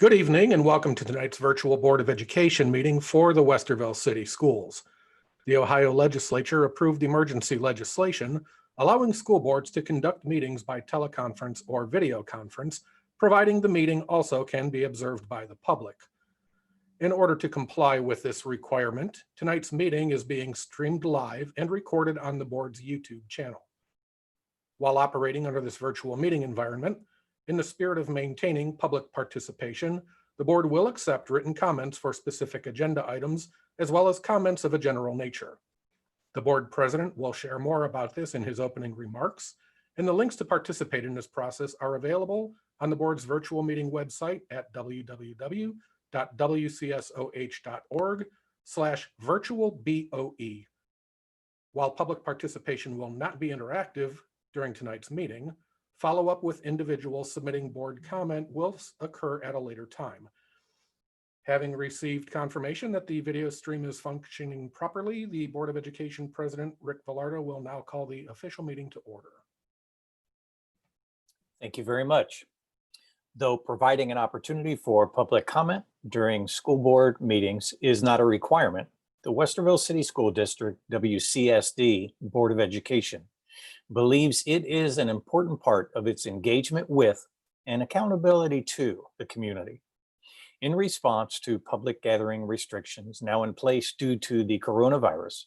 Good evening and welcome to tonight's virtual Board of Education meeting for the Westerville City Schools. The Ohio Legislature approved emergency legislation allowing school boards to conduct meetings by teleconference or video conference, providing the meeting also can be observed by the public. In order to comply with this requirement, tonight's meeting is being streamed live and recorded on the board's YouTube channel. While operating under this virtual meeting environment, in the spirit of maintaining public participation, the board will accept written comments for specific agenda items, as well as comments of a general nature. The board president will share more about this in his opening remarks, and the links to participate in this process are available on the board's virtual meeting website at www.wcsoh.org/virtualBOE. While public participation will not be interactive during tonight's meeting, follow-up with individuals submitting board comment will occur at a later time. Having received confirmation that the video stream is functioning properly, the Board of Education President Rick Velardo will now call the official meeting to order. Thank you very much. Though providing an opportunity for public comment during school board meetings is not a requirement, the Westerville City School District, WCSD Board of Education, believes it is an important part of its engagement with and accountability to the community. In response to public gathering restrictions now in place due to the coronavirus,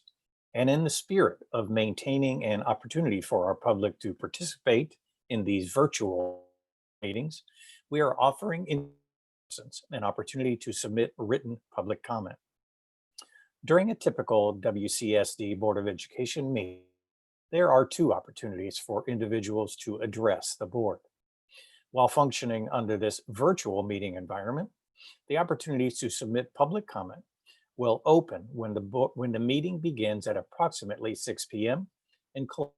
and in the spirit of maintaining an opportunity for our public to participate in these virtual meetings, we are offering in essence an opportunity to submit written public comment. During a typical WCSD Board of Education meeting, there are two opportunities for individuals to address the board. While functioning under this virtual meeting environment, the opportunities to submit public comment will open when the meeting begins at approximately 6 p.m. and close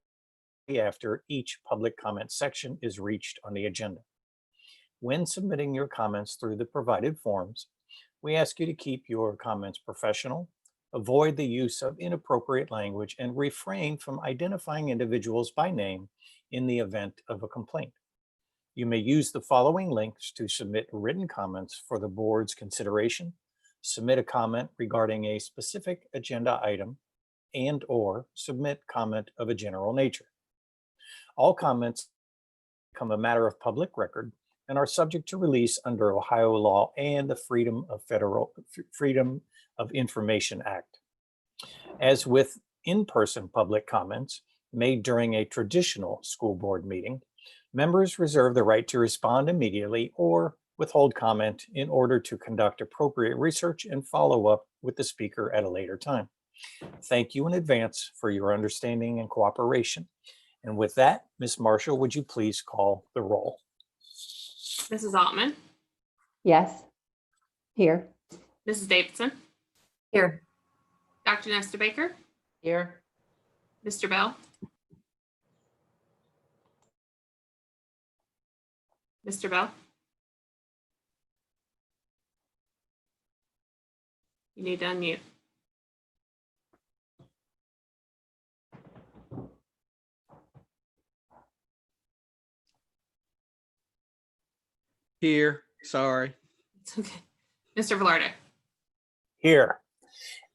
after each public comment section is reached on the agenda. When submitting your comments through the provided forms, we ask you to keep your comments professional, avoid the use of inappropriate language, and refrain from identifying individuals by name in the event of a complaint. You may use the following links to submit written comments for the board's consideration, submit a comment regarding a specific agenda item, and/or submit comment of a general nature. All comments become a matter of public record and are subject to release under Ohio law and the Freedom of Information Act. As with in-person public comments made during a traditional school board meeting, members reserve the right to respond immediately or withhold comment in order to conduct appropriate research and follow up with the speaker at a later time. Thank you in advance for your understanding and cooperation. And with that, Ms. Marshall, would you please call the roll? Mrs. Altman. Yes. Here. Mrs. Davidson. Here. Dr. Nesta Baker. Here. Mr. Bell. Mr. Bell. You need to unmute. Here, sorry. It's okay. Mr. Velardo. Here.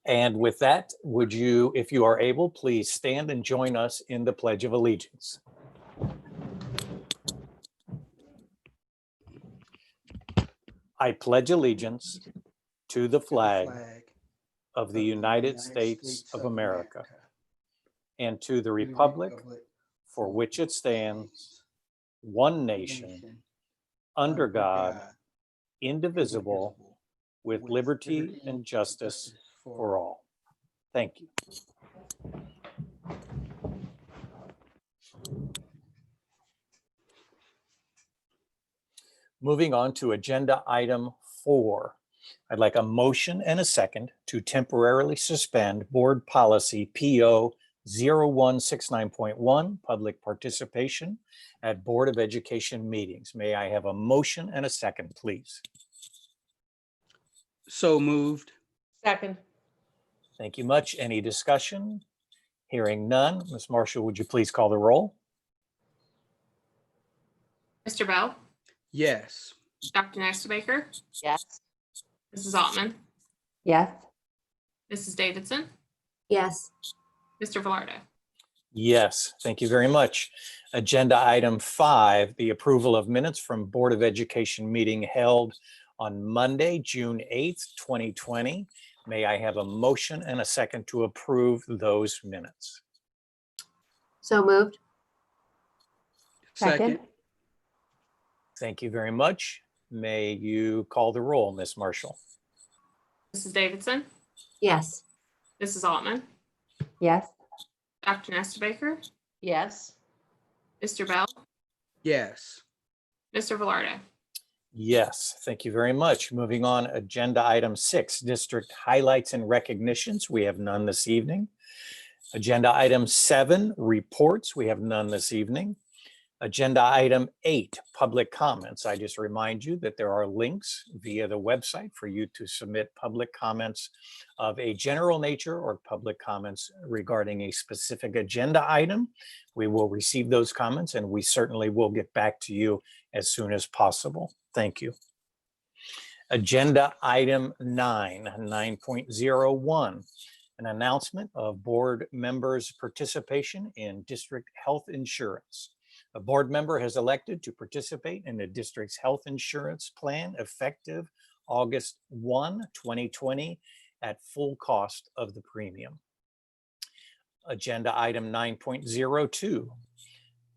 And with that, would you, if you are able, please stand and join us in the Pledge of Allegiance. I pledge allegiance to the flag of the United States of America and to the republic for which it stands, one nation, under God, indivisible, with liberty and justice for all. Thank you. Moving on to agenda item 4. I'd like a motion and a second to temporarily suspend board policy PO 0169.1, public participation at Board of Education meetings. May I have a motion and a second, please? So moved. Second. Thank you much. Any discussion? Hearing none. Ms. Marshall, would you please call the roll? Mr. Bell. Yes. Dr. Baker, Yes. Mrs. Altman, Yes. Mrs. Davidson, Yes. Mr. Velarde. Yes, thank you very much. Agenda item 5, the approval of minutes from Board of Education meeting held on Monday, June 8th, 2020. May I have a motion and a second to approve those minutes? So moved. Second. Thank you very much. May you call the roll, Ms. Marshall? Mrs. Davidson, Yes. Mrs. Altman, Yes. Dr. Baker, Yes. Mr. Bell, Yes. Mr. Velarde. Yes, thank you very much. Moving on, agenda item 6, district highlights and recognitions. We have none this evening. Agenda item 7, reports. We have none this evening. Agenda item 8, public comments. I just remind you that there are links via the website for you to submit public comments of a general nature or public comments regarding a specific agenda item. We will receive those comments and we certainly will get back to you as soon as possible. Thank you. Agenda item 9.01, an announcement of board members' participation in district health insurance. A board member has elected to participate in the district's health insurance plan effective August 1, 2020 at full cost of the premium. Agenda item 9.02.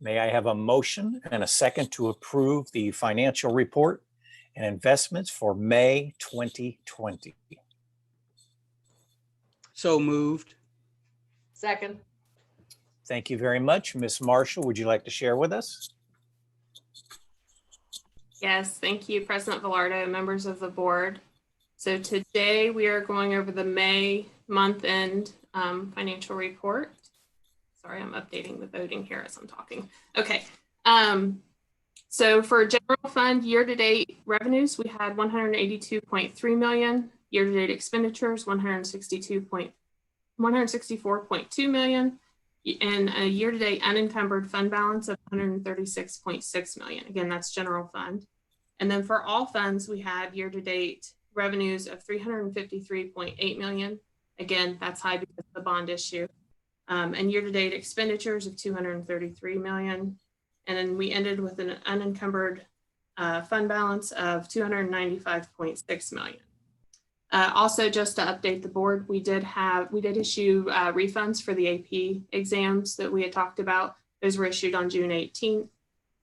May I have a motion and a second to approve the financial report and investments for May 2020? So moved. Second. Thank you very much. Ms. Marshall, would you like to share with us? Yes, thank you, President Velarde, members of the board. So today we are going over the May month-end financial report. Sorry, I'm updating the voting here as I'm talking. Okay. So for general fund year-to-date revenues, we had 182.3 million. Year-to-date expenditures, 164.2 million. And a year-to-date unencumbered fund balance of 136.6 million. Again, that's general fund. And then for all funds, we had year-to-date revenues of 353.8 million. Again, that's high because of the bond issue. And year-to-date expenditures of 233 million. And then we ended with an unencumbered fund balance of 295.6 million. Also, just to update the board, we did issue refunds for the AP exams that we had talked about. Those were issued on June 18th.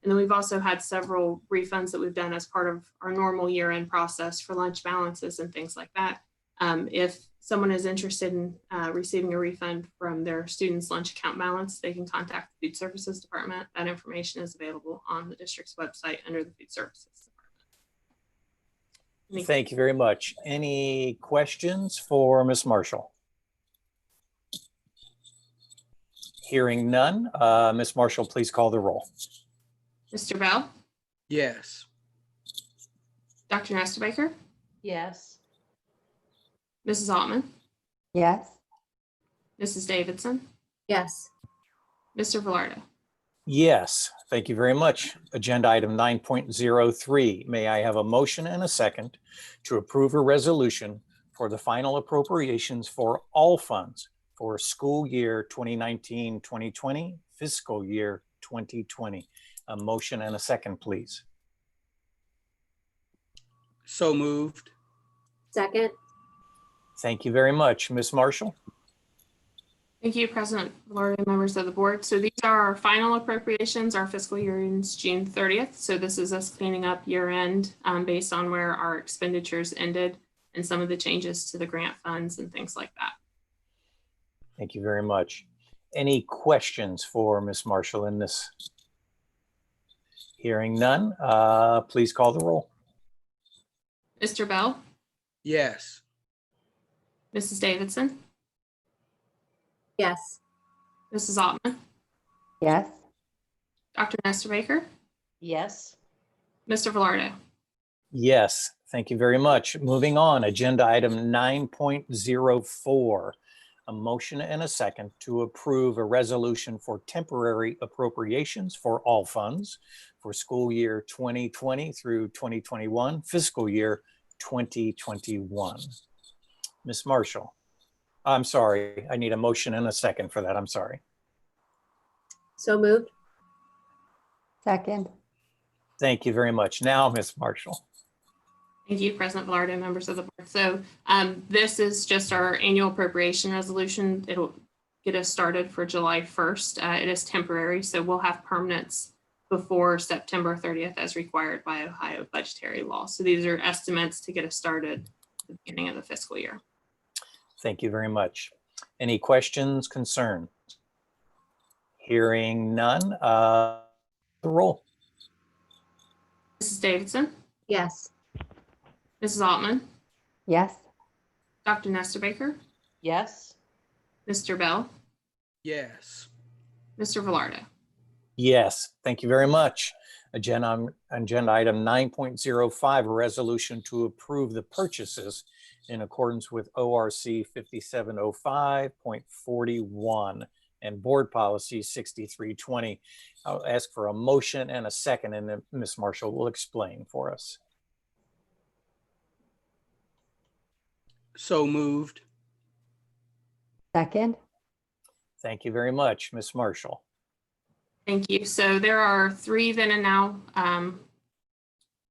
And then we've also had several refunds that we've done as part of our normal year-end process for lunch balances and things like that. If someone is interested in receiving a refund from their student's lunch account balance, they can contact the Food Services Department. That information is available on the district's website under the Food Services Department. Thank you very much. Any questions for Ms. Marshall? Hearing none, Ms. Marshall, please call the roll. Mr. Bell, Yes. Dr. Baker, Yes. Mrs. Altman, Yes. Mrs. Davidson, Yes. Mr. Velarde. Yes, thank you very much. Agenda item 9.03. May I have a motion and a second to approve a resolution for the final appropriations for all funds for school year 2019-2020, fiscal year 2020? A motion and a second, please. So moved. Second. Thank you very much. Ms. Marshall? Thank you, President Velarde and members of the board. So these are our final appropriations. Our fiscal year ends June 30th. So this is us cleaning up year end based on where our expenditures ended and some of the changes to the grant funds and things like that. Thank you very much. Any questions for Ms. Marshall in this? Hearing none, please call the roll. Mr. Bell, Yes. Mrs. Davidson, Yes. Mrs. Altman, Yes. Dr. Baker, Yes. Mr. Velarde. Yes, thank you very much. Moving on, agenda item 9.04. A motion and a second to approve a resolution for temporary appropriations for all funds for school year 2020 through 2021, fiscal year 2021. Ms. Marshall, I'm sorry, I need a motion and a second for that. I'm sorry. So moved. Second. Thank you very much. Now, Ms. Marshall. Thank you, President Velarde, members of the board. So this is just our annual appropriation resolution. It'll get us started for July 1st. It is temporary, so we'll have permanence before September 30th as required by Ohio budgetary law. So these are estimates to get us started at the beginning of the fiscal year. Thank you very much. Any questions, concerns? Hearing none, the roll. Mrs. Davidson, Yes. Mrs. Altman, Yes. Dr. Nestor Baker, Yes. Mr. Bell, Yes. Mr. Velarde. Yes, thank you very much. Agenda item 9.05, a resolution to approve the purchases in accordance with ORC 5705.41 and Board Policy 6320. I'll ask for a motion and a second, and then Ms. Marshall will explain for us. So moved. Second. Thank you very much, Ms. Marshall. Thank you. So there are 3 then and now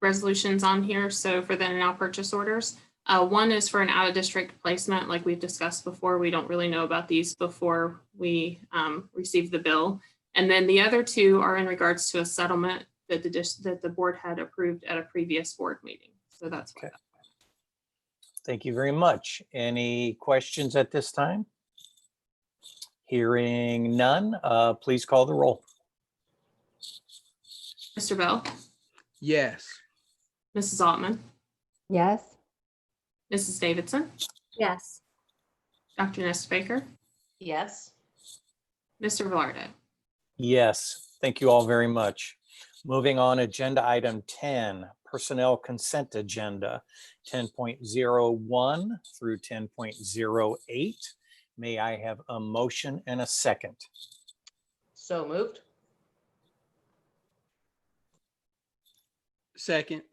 resolutions on here. So for then and now purchase orders, one is for an out of district placement. Like we've discussed before, we don't really know about these before we receive the bill. And then the other 2 are in regards to a settlement that the board had approved at a previous board meeting. So that's Okay. Thank you very much. Any questions at this time? Hearing none, please call the roll. Mr. Bell, Yes. Mrs. Altman, Yes. Mrs. Davidson, Yes. Dr. Nestor Baker, Yes. Mr. Velarde. Yes, thank you all very much. Moving on, agenda item 10, personnel consent agenda, 10.01 through 10.08. May I have a motion and a second? So moved. Second.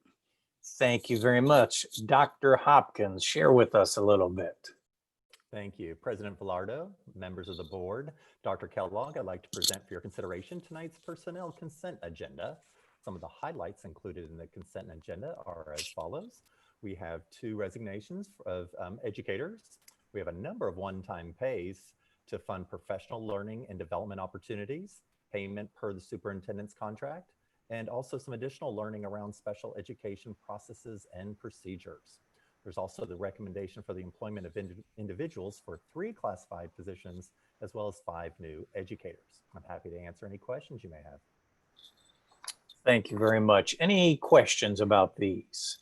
Thank you very much. Dr. Hopkins, share with us a little bit. Thank you. President Velarde, members of the board, Dr. Kellogg, I'd like to present for your consideration tonight's personnel consent agenda. Some of the highlights included in the consent agenda are as follows. We have 2 resignations of educators. We have a number of one-time pays to fund professional learning and development opportunities, payment per the superintendent's contract, and also some additional learning around special education processes and procedures. There's also the recommendation for the employment of individuals for 3 classified positions, as well as 5 new educators. I'm happy to answer any questions you may have. Thank you very much. Any questions about these?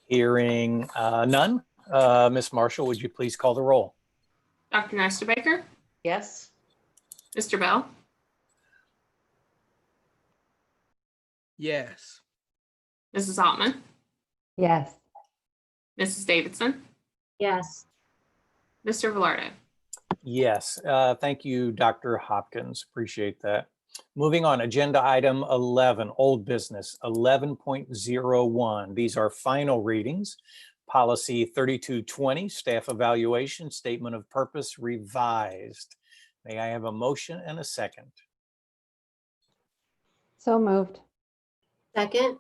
Hearing none, Ms. Marshall, would you please call the roll? Dr. Nestor Baker, Yes. Mr. Bell, Yes. Mrs. Altman, Yes. Mrs. Davidson, Yes. Mr. Velarde. Yes, thank you, Dr. Hopkins. Appreciate that. Moving on, agenda item 11, old business, 11.01. These are final readings. Policy 3220, staff evaluation, statement of purpose revised. May I have a motion and a second? So moved. Second.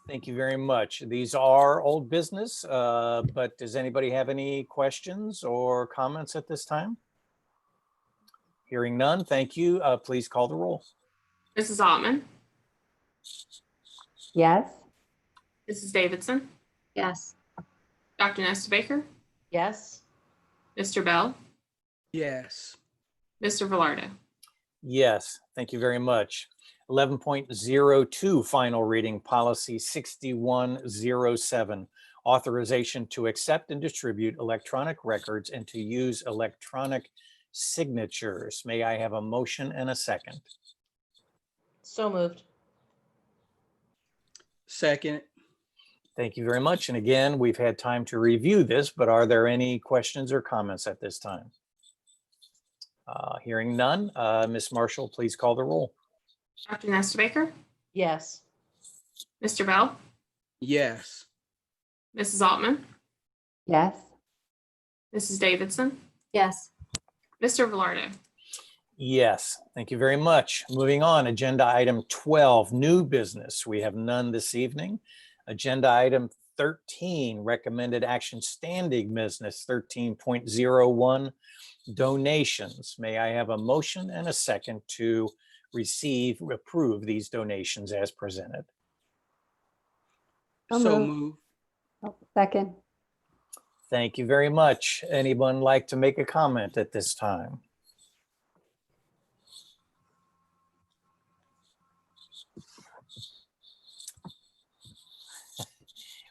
Thank you very much. These are old business, but does anybody have any questions or comments at this time? Hearing none, thank you. Please call the roll. Mrs. Altman, Yes. Mrs. Davidson, Yes. Dr. Nestor Baker, Yes. Mr. Bell, Yes. Mr. Velarde. Yes, thank you very much. 11.02, final reading, policy 6107, authorization to accept and distribute electronic records and to use electronic signatures. May I have a motion and a second? So moved. Second. Thank you very much. And again, we've had time to review this, but are there any questions or comments at this time? Hearing none, Ms. Marshall, please call the roll. Dr. Nestor Baker, Yes. Mr. Bell, Yes. Mrs. Altman, yes, Mrs. Davidson, Yes. Mr. Velardo. Yes, thank you very much. Moving on, agenda item 12, new business. We have none this evening. Agenda item 13, recommended action standing business 13.01, donations. May I have a motion and a second to approve these donations as presented? So So moved. moved. Oh, second, Thank you very much. Anyone like to make a comment at this time?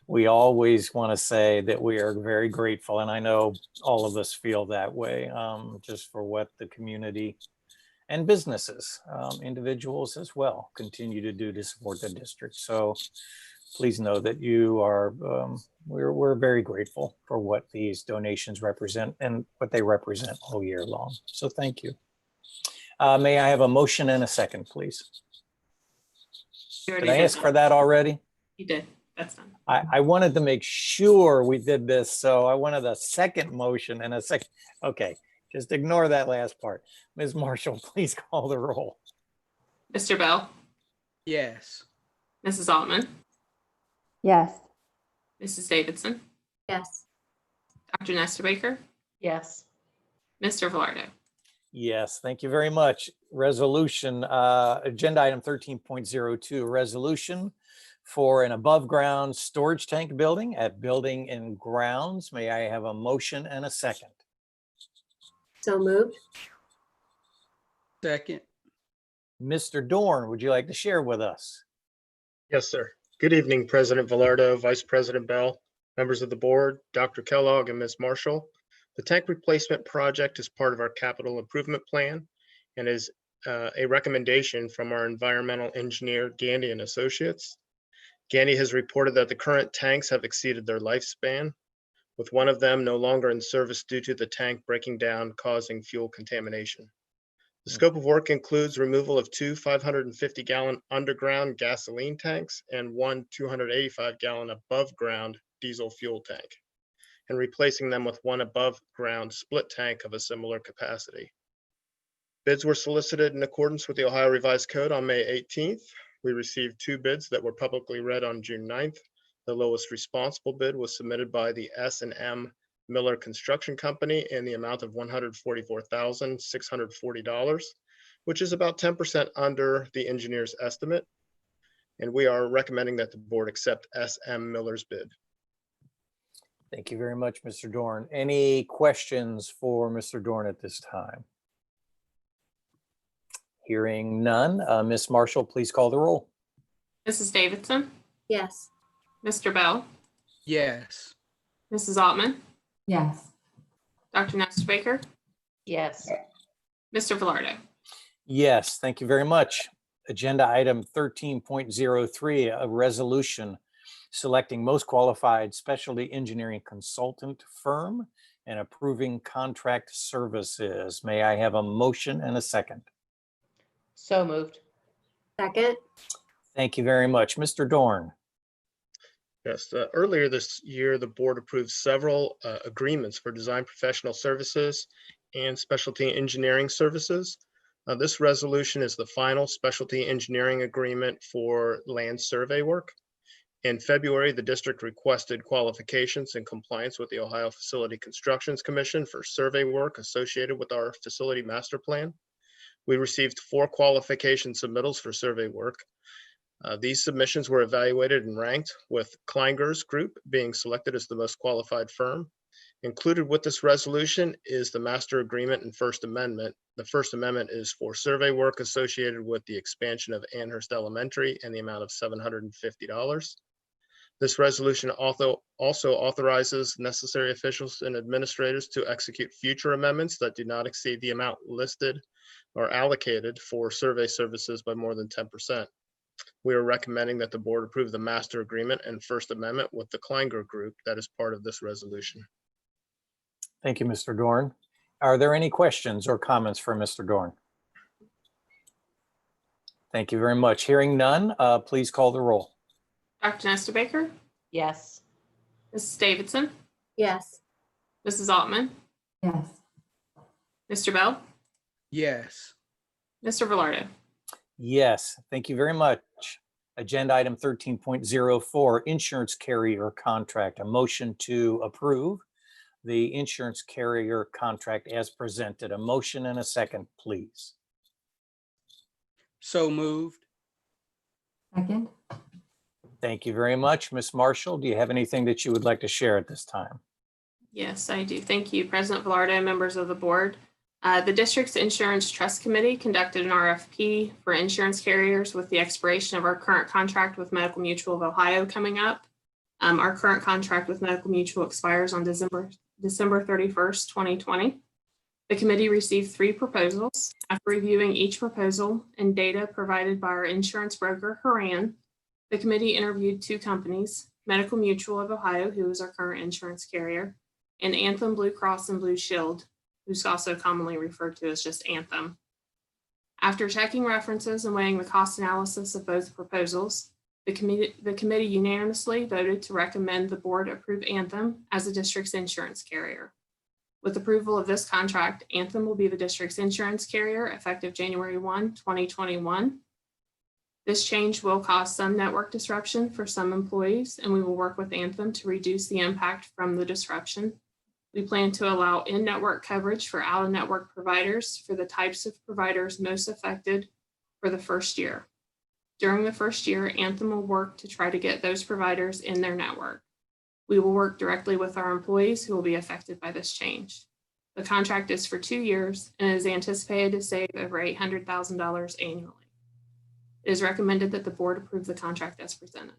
We always want to say that we are very grateful, and I know all of us feel that way, just for what the community and businesses, individuals as well, continue to do to support the district. So please know that you are, we're very grateful for what these donations represent and what they represent all year long. So thank you. May I have a motion and a second, please? You Did already I did ask that. for that already? You did. That's done. I wanted to make sure we did this, so I wanted a second motion and a second. Okay, just ignore that last part. Ms. Marshall, please call the roll. Mr. Bell, Yes. Mrs. Altman, yes, Mrs. Davidson, Yes. Dr. Nestor Baker, Yes. Mr. Velardo. Yes, thank you very much. Resolution, agenda item 13.02, resolution for an above-ground storage tank building at Building and Grounds. May I have a motion and a second? So moved. Second. Mr. Dorn, would you like to share with us? Yes, sir. Good evening, President Velardo, Vice President Bell, members of the board, Dr. Kellogg, and Ms. Marshall. The tank replacement project is part of our capital improvement plan and is a recommendation from our environmental engineer, Gandy and Associates. Gandy has reported that the current tanks have exceeded their lifespan, with one of them no longer in service due to the tank breaking down, causing fuel contamination. The scope of work includes removal of two 550-gallon underground gasoline tanks and one 285-gallon above-ground diesel fuel tank, and replacing them with one above-ground split tank of a similar capacity. Bids were solicited in accordance with the Ohio Revised Code on May 18th. We received two bids that were publicly read on June 9th. The lowest responsible bid was submitted by the S&M Miller Construction Company in the amount of $144,640, which is about 10% under the engineer's estimate. And we are recommending that the board accept S.M. Miller's bid. Thank you very much, Mr. Dorn. Any questions for Mr. Dorn at this time? Hearing none, Ms. Marshall, please call the roll. Mrs. Davidson, Yes. Mr. Bell, Yes. Mrs. Altman, yes, Dr. Nestor Baker, Yes. Mr. Velardo. Yes, thank you very much. Agenda item 13.03, a resolution selecting most qualified specialty engineering consultant firm and approving contract services. May I have a motion and a second? So moved. Second. Thank you very much. Mr. Dorn. Yes, earlier this year, the board approved several agreements for design professional services and specialty engineering services. This resolution is the final specialty engineering agreement for land survey work. In February, the district requested qualifications in compliance with the Ohio Facility Constructions Commission for survey work associated with our facility master plan. We received 4 qualification submittals for survey work. These submissions were evaluated and ranked, with Kleinger's Group being selected as the most qualified firm. Included with this resolution is the master agreement and First Amendment. The First Amendment is for survey work associated with the expansion of Amherst Elementary in the amount of $750. This resolution also authorizes necessary officials and administrators to execute future amendments that do not exceed the amount listed or allocated for survey services by more than 10%. We are recommending that the board approve the master agreement and First Amendment with the Kleinger Group that is part of this resolution. Thank you, Mr. Dorn. Are there any questions or comments for Mr. Dorn? Thank you very much. Hearing none, please call the roll. Dr. Nestor Baker, Yes. Mrs. Davidson, Yes. Mrs. Altman, Yes. Mr. Bell, Yes. Mr. Velardo. Yes, thank you very much. Agenda item 13.04, insurance carrier contract. A motion to approve the insurance carrier contract as presented. A motion and a second, please. So moved. Second. Thank you very much. Ms. Marshall, do you have anything that you would like to share at this time? Yes, I do. Thank you, President Velardo, members of the board. The district's insurance trust committee conducted an RFP for insurance carriers with the expiration of our current contract with Medical Mutual of Ohio coming up. Our current contract with Medical Mutual expires on December 31st, 2020. The committee received 3 proposals. After reviewing each proposal and data provided by our insurance broker, Haran, the committee interviewed 2 companies, Medical Mutual of Ohio, who is our current insurance carrier, and Anthem Blue Cross and Blue Shield, who's also commonly referred to as just Anthem. After checking references and weighing the cost analysis of both proposals, the committee unanimously voted to recommend the board approve Anthem as the district's insurance carrier. With approval of this contract, Anthem will be the district's insurance carrier effective January 1, 2021. This change will cause some network disruption for some employees, and we will work with Anthem to reduce the impact from the disruption. We plan to allow in-network coverage for out-of-network providers for the types of providers most affected for the first year. During the first year, Anthem will work to try to get those providers in their network. We will work directly with our employees who will be affected by this change. The contract is for 2 years and is anticipated to save over $800,000 annually. It is recommended that the board approve the contract as presented.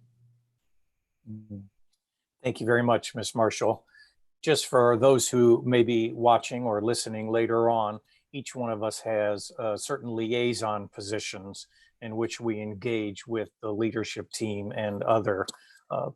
Thank you very much, Ms. Marshall. Just for those who may be watching or listening later on, each one of us has certain liaison positions in which we engage with the leadership team and other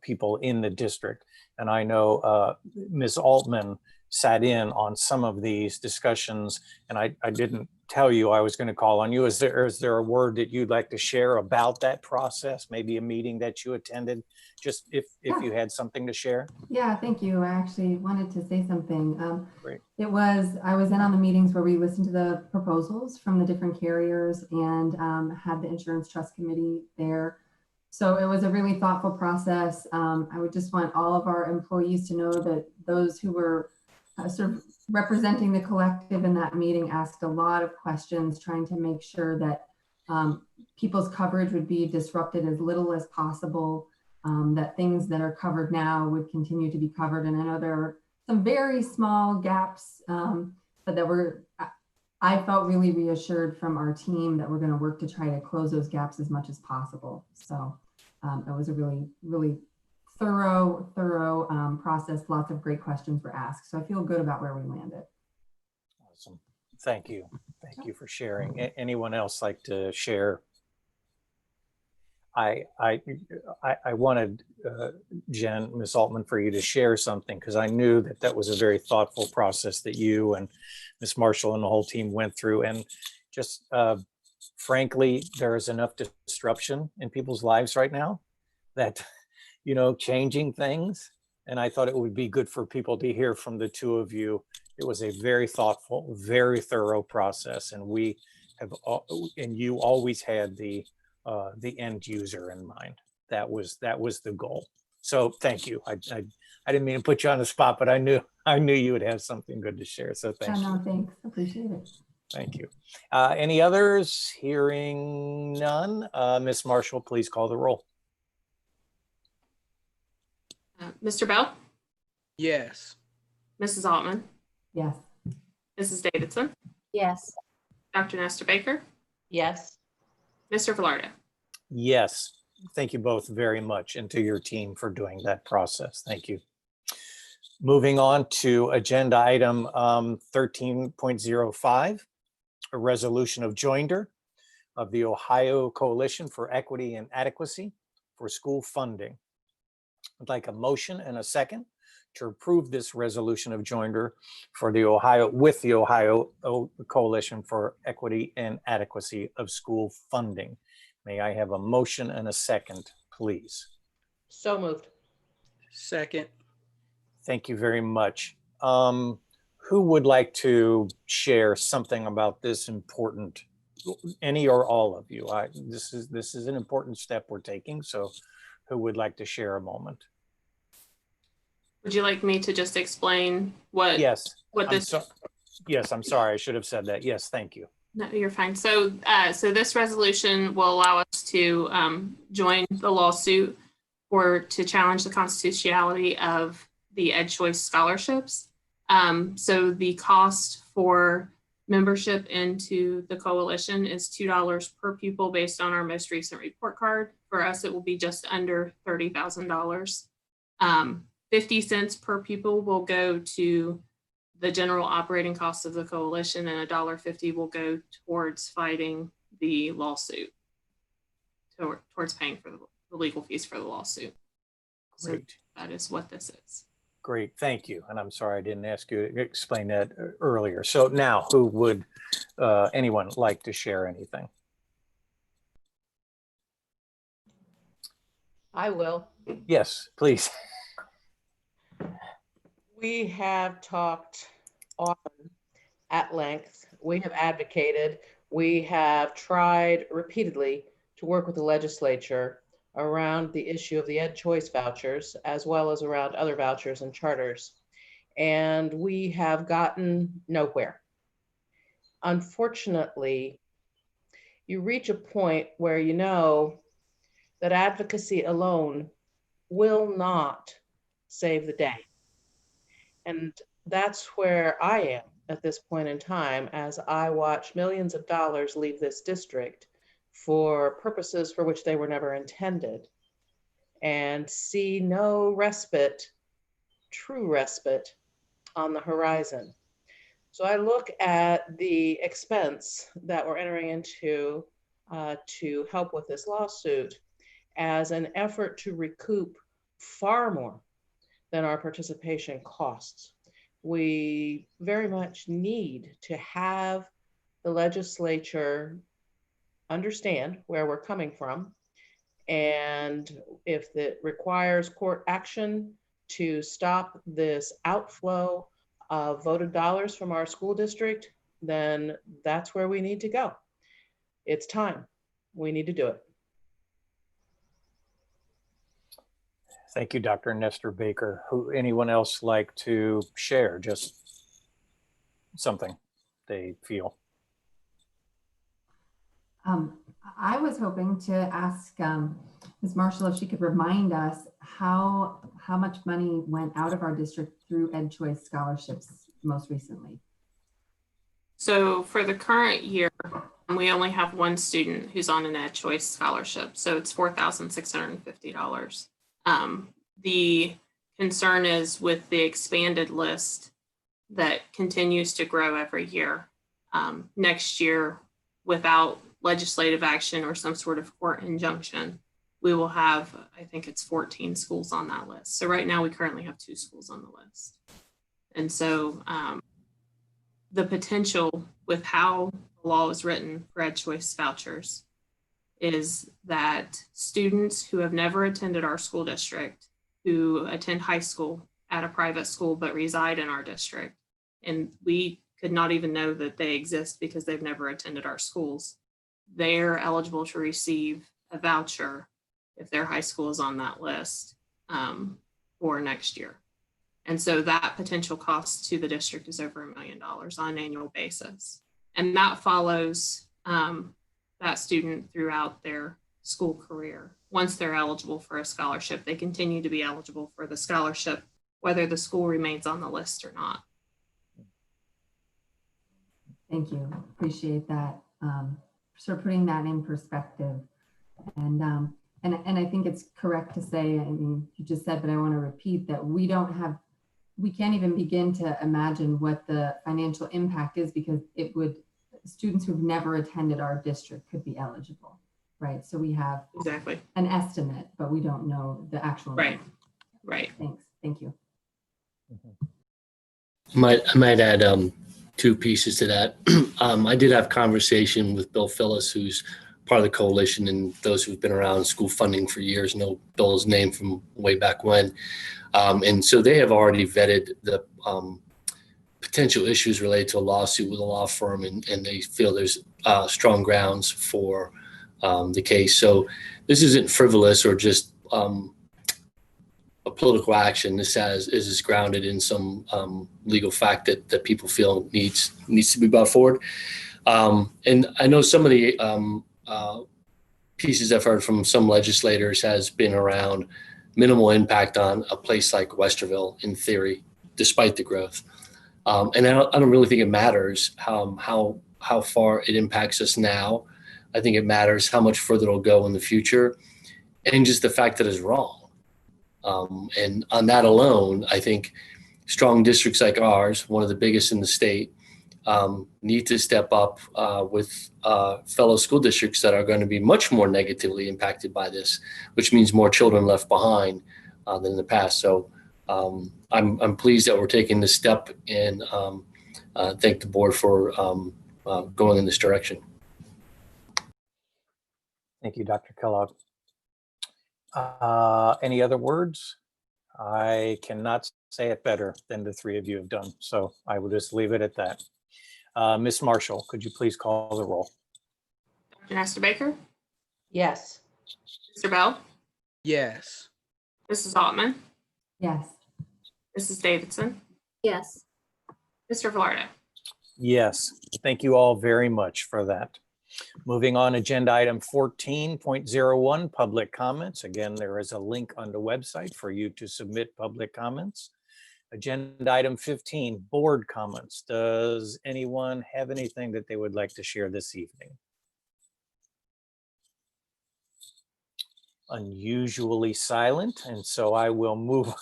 people in the district. And I know Ms. Altman sat in on some of these discussions, and I didn't tell you I was going to call on you. Is there a word that you'd like to share about that process? Maybe a meeting that you attended, just if you had something to share? Yeah, thank you. I actually wanted to say something. Great. I was in on the meetings where we listened to the proposals from the different carriers and had the insurance trust committee there. So it was a really thoughtful process. I would just want all of our employees to know that those who were sort of representing the collective in that meeting asked a lot of questions, trying to make sure that people's coverage would be disrupted as little as possible, that things that are covered now would continue to be covered. And I know there are some very small gaps, but I felt really reassured from our team that we're going to work to try to close those gaps as much as possible. So it was a really, really thorough process. Lots of great questions were asked. So I feel good about where we landed. Awesome. Thank you. Thank you for sharing. Anyone else like to share? I wanted Jen, Ms. Altman, for you to share something, because I knew that was a very thoughtful process that you and Ms. Marshall and the whole team went through. And just frankly, there is enough disruption in people's lives right now that, changing things. And I thought it would be good for people to hear from the two of you. It was a very thoughtful, very thorough process. And you always had the end user in mind. That was the goal. So thank you. I didn't mean to put you on the spot, but I knew you would have something good to share. So thank you. No, thanks. Appreciate it. Thank you. Any others? Hearing none. Ms. Marshall, please call the roll. Mr. Bell, Yes. Mrs. Altman, Yes. Mrs. Davidson, Yes. Dr. Nestor Baker, Yes. Mr. Velardo. Yes. Thank you both very much, and to your team for doing that process. Thank you. Moving on to agenda item 13.05, a resolution of joinder of the Ohio Coalition for Equity and Adequacy for School Funding. I'd like a motion and a second to approve this resolution of joinder for the Ohio Coalition for Equity and Adequacy of School Funding. May I have a motion and a second, please? So moved. Second. Thank you very much. Who would like to share something about this important, any or all of you? This is an important step we're taking, so who would like to share a moment? Would you like me to just explain what? Yes, What I'm this? so, yes, I'm sorry, I should have said that. Yes, thank you. No, you're fine. So, so this resolution will allow us to join the lawsuit to challenge the constitutionality of the Ed Choice scholarships. So the cost for membership into the coalition is $2 per pupil based on our most recent report card. For us, it will be just under $30,000. 50 cents per pupil will go to the general operating costs of the coalition, and $1.50 will go towards fighting the lawsuit, towards paying for the legal fees for the lawsuit. Great. So that is what this is. Great, thank you. And I'm sorry I didn't ask you to explain that earlier. So now, who would anyone like to share anything? I will. Yes, please. We have talked often at length. We have advocated. We have tried repeatedly to work with the legislature around the issue of the Ed Choice vouchers, as well as around other vouchers and charters. And we have gotten nowhere. Unfortunately, you reach a point where you know that advocacy alone will not save the day. And that's where I am at this point in time, as I watch millions of dollars leave this district for purposes for which they were never intended, and see no respite, true respite, on the horizon. So I look at the expense that we're entering into to help with this lawsuit as an effort to recoup far more than our participation costs. We very much need to have the legislature understand where we're coming from. And if it requires court action to stop this outflow of voted dollars from our school district, then that's where we need to go. It's time. We need to do it. Thank you, Dr. Nestor Baker. Anyone else like to share just something they feel? I was hoping to ask Ms. Marshall if she could remind us how much money went out of our district through Ed Choice scholarships most recently. So for the current year, we only have one student who's on an Ed Choice scholarship. So it's $4,650. The concern is with the expanded list that continues to grow every year. Next year, without legislative action or some sort of court injunction, we will have, I think it's 14 schools on that list. So right now we currently have 2 schools on the list. And so the potential with how the law is written for Ed Choice vouchers is that students who have never attended our school district, who attend high school at a private school but reside in our district, and we could not even know that they exist because they've never attended our schools, they're eligible to receive a voucher if their high school is on that list for next year. And so that potential cost to the district is over $1 million on an annual basis. And that follows that student throughout their school career. Once they're eligible for a scholarship, they continue to be eligible for the scholarship, whether the school remains on the list or not. Thank you. Appreciate that. For putting that in perspective. And I think it's correct to say, I mean, you just said, but I want to repeat that we can't even begin to imagine what the financial impact is, because students who've never attended our district could be eligible, right? So we have Exactly an estimate, but we don't know the actual right, number. right. Thanks. Thank you. I might add 2 pieces to that. I did have conversation with Bill Phillis, who's part of the coalition, and those who've been around school funding for years know Bill's name from way back when. And so they have already vetted the potential issues related to a lawsuit with a law firm, and they feel there's strong grounds for the case. So this isn't frivolous or just a political action. This is grounded in some legal fact that people feel needs to be brought forward. And I know some of the pieces I've heard from some legislators has been around minimal impact on a place like Westerville in theory, despite the growth. And I don't really think it matters how far it impacts us now. I think it matters how much further it'll go in the future, and just the fact that it's wrong. And on that alone, I think strong districts like ours, one of the biggest in the state, need to step up with fellow school districts that are going to be much more negatively impacted by this, which means more children left behind than in the past. So I'm pleased that we're taking this step, and thank the board for going in this direction. Thank you, Dr. Kellogg. Any other words? I cannot say it better than the three of you have done, so I will just leave it at that. Ms. Marshall, could you please call the roll? Dr. Nestor Baker, Yes. Mr. Bell, Yes. Mrs. Altman, Yes. Mrs. Davidson, Yes. Mr. Velardo. Yes, thank you all very much for that. Moving on, agenda item 14.01, public comments. Again, there is a link on the website for you to submit public comments. Agenda item 15, board comments. Does anyone have anything that they would like to share this evening? Unusually silent, and so I will move.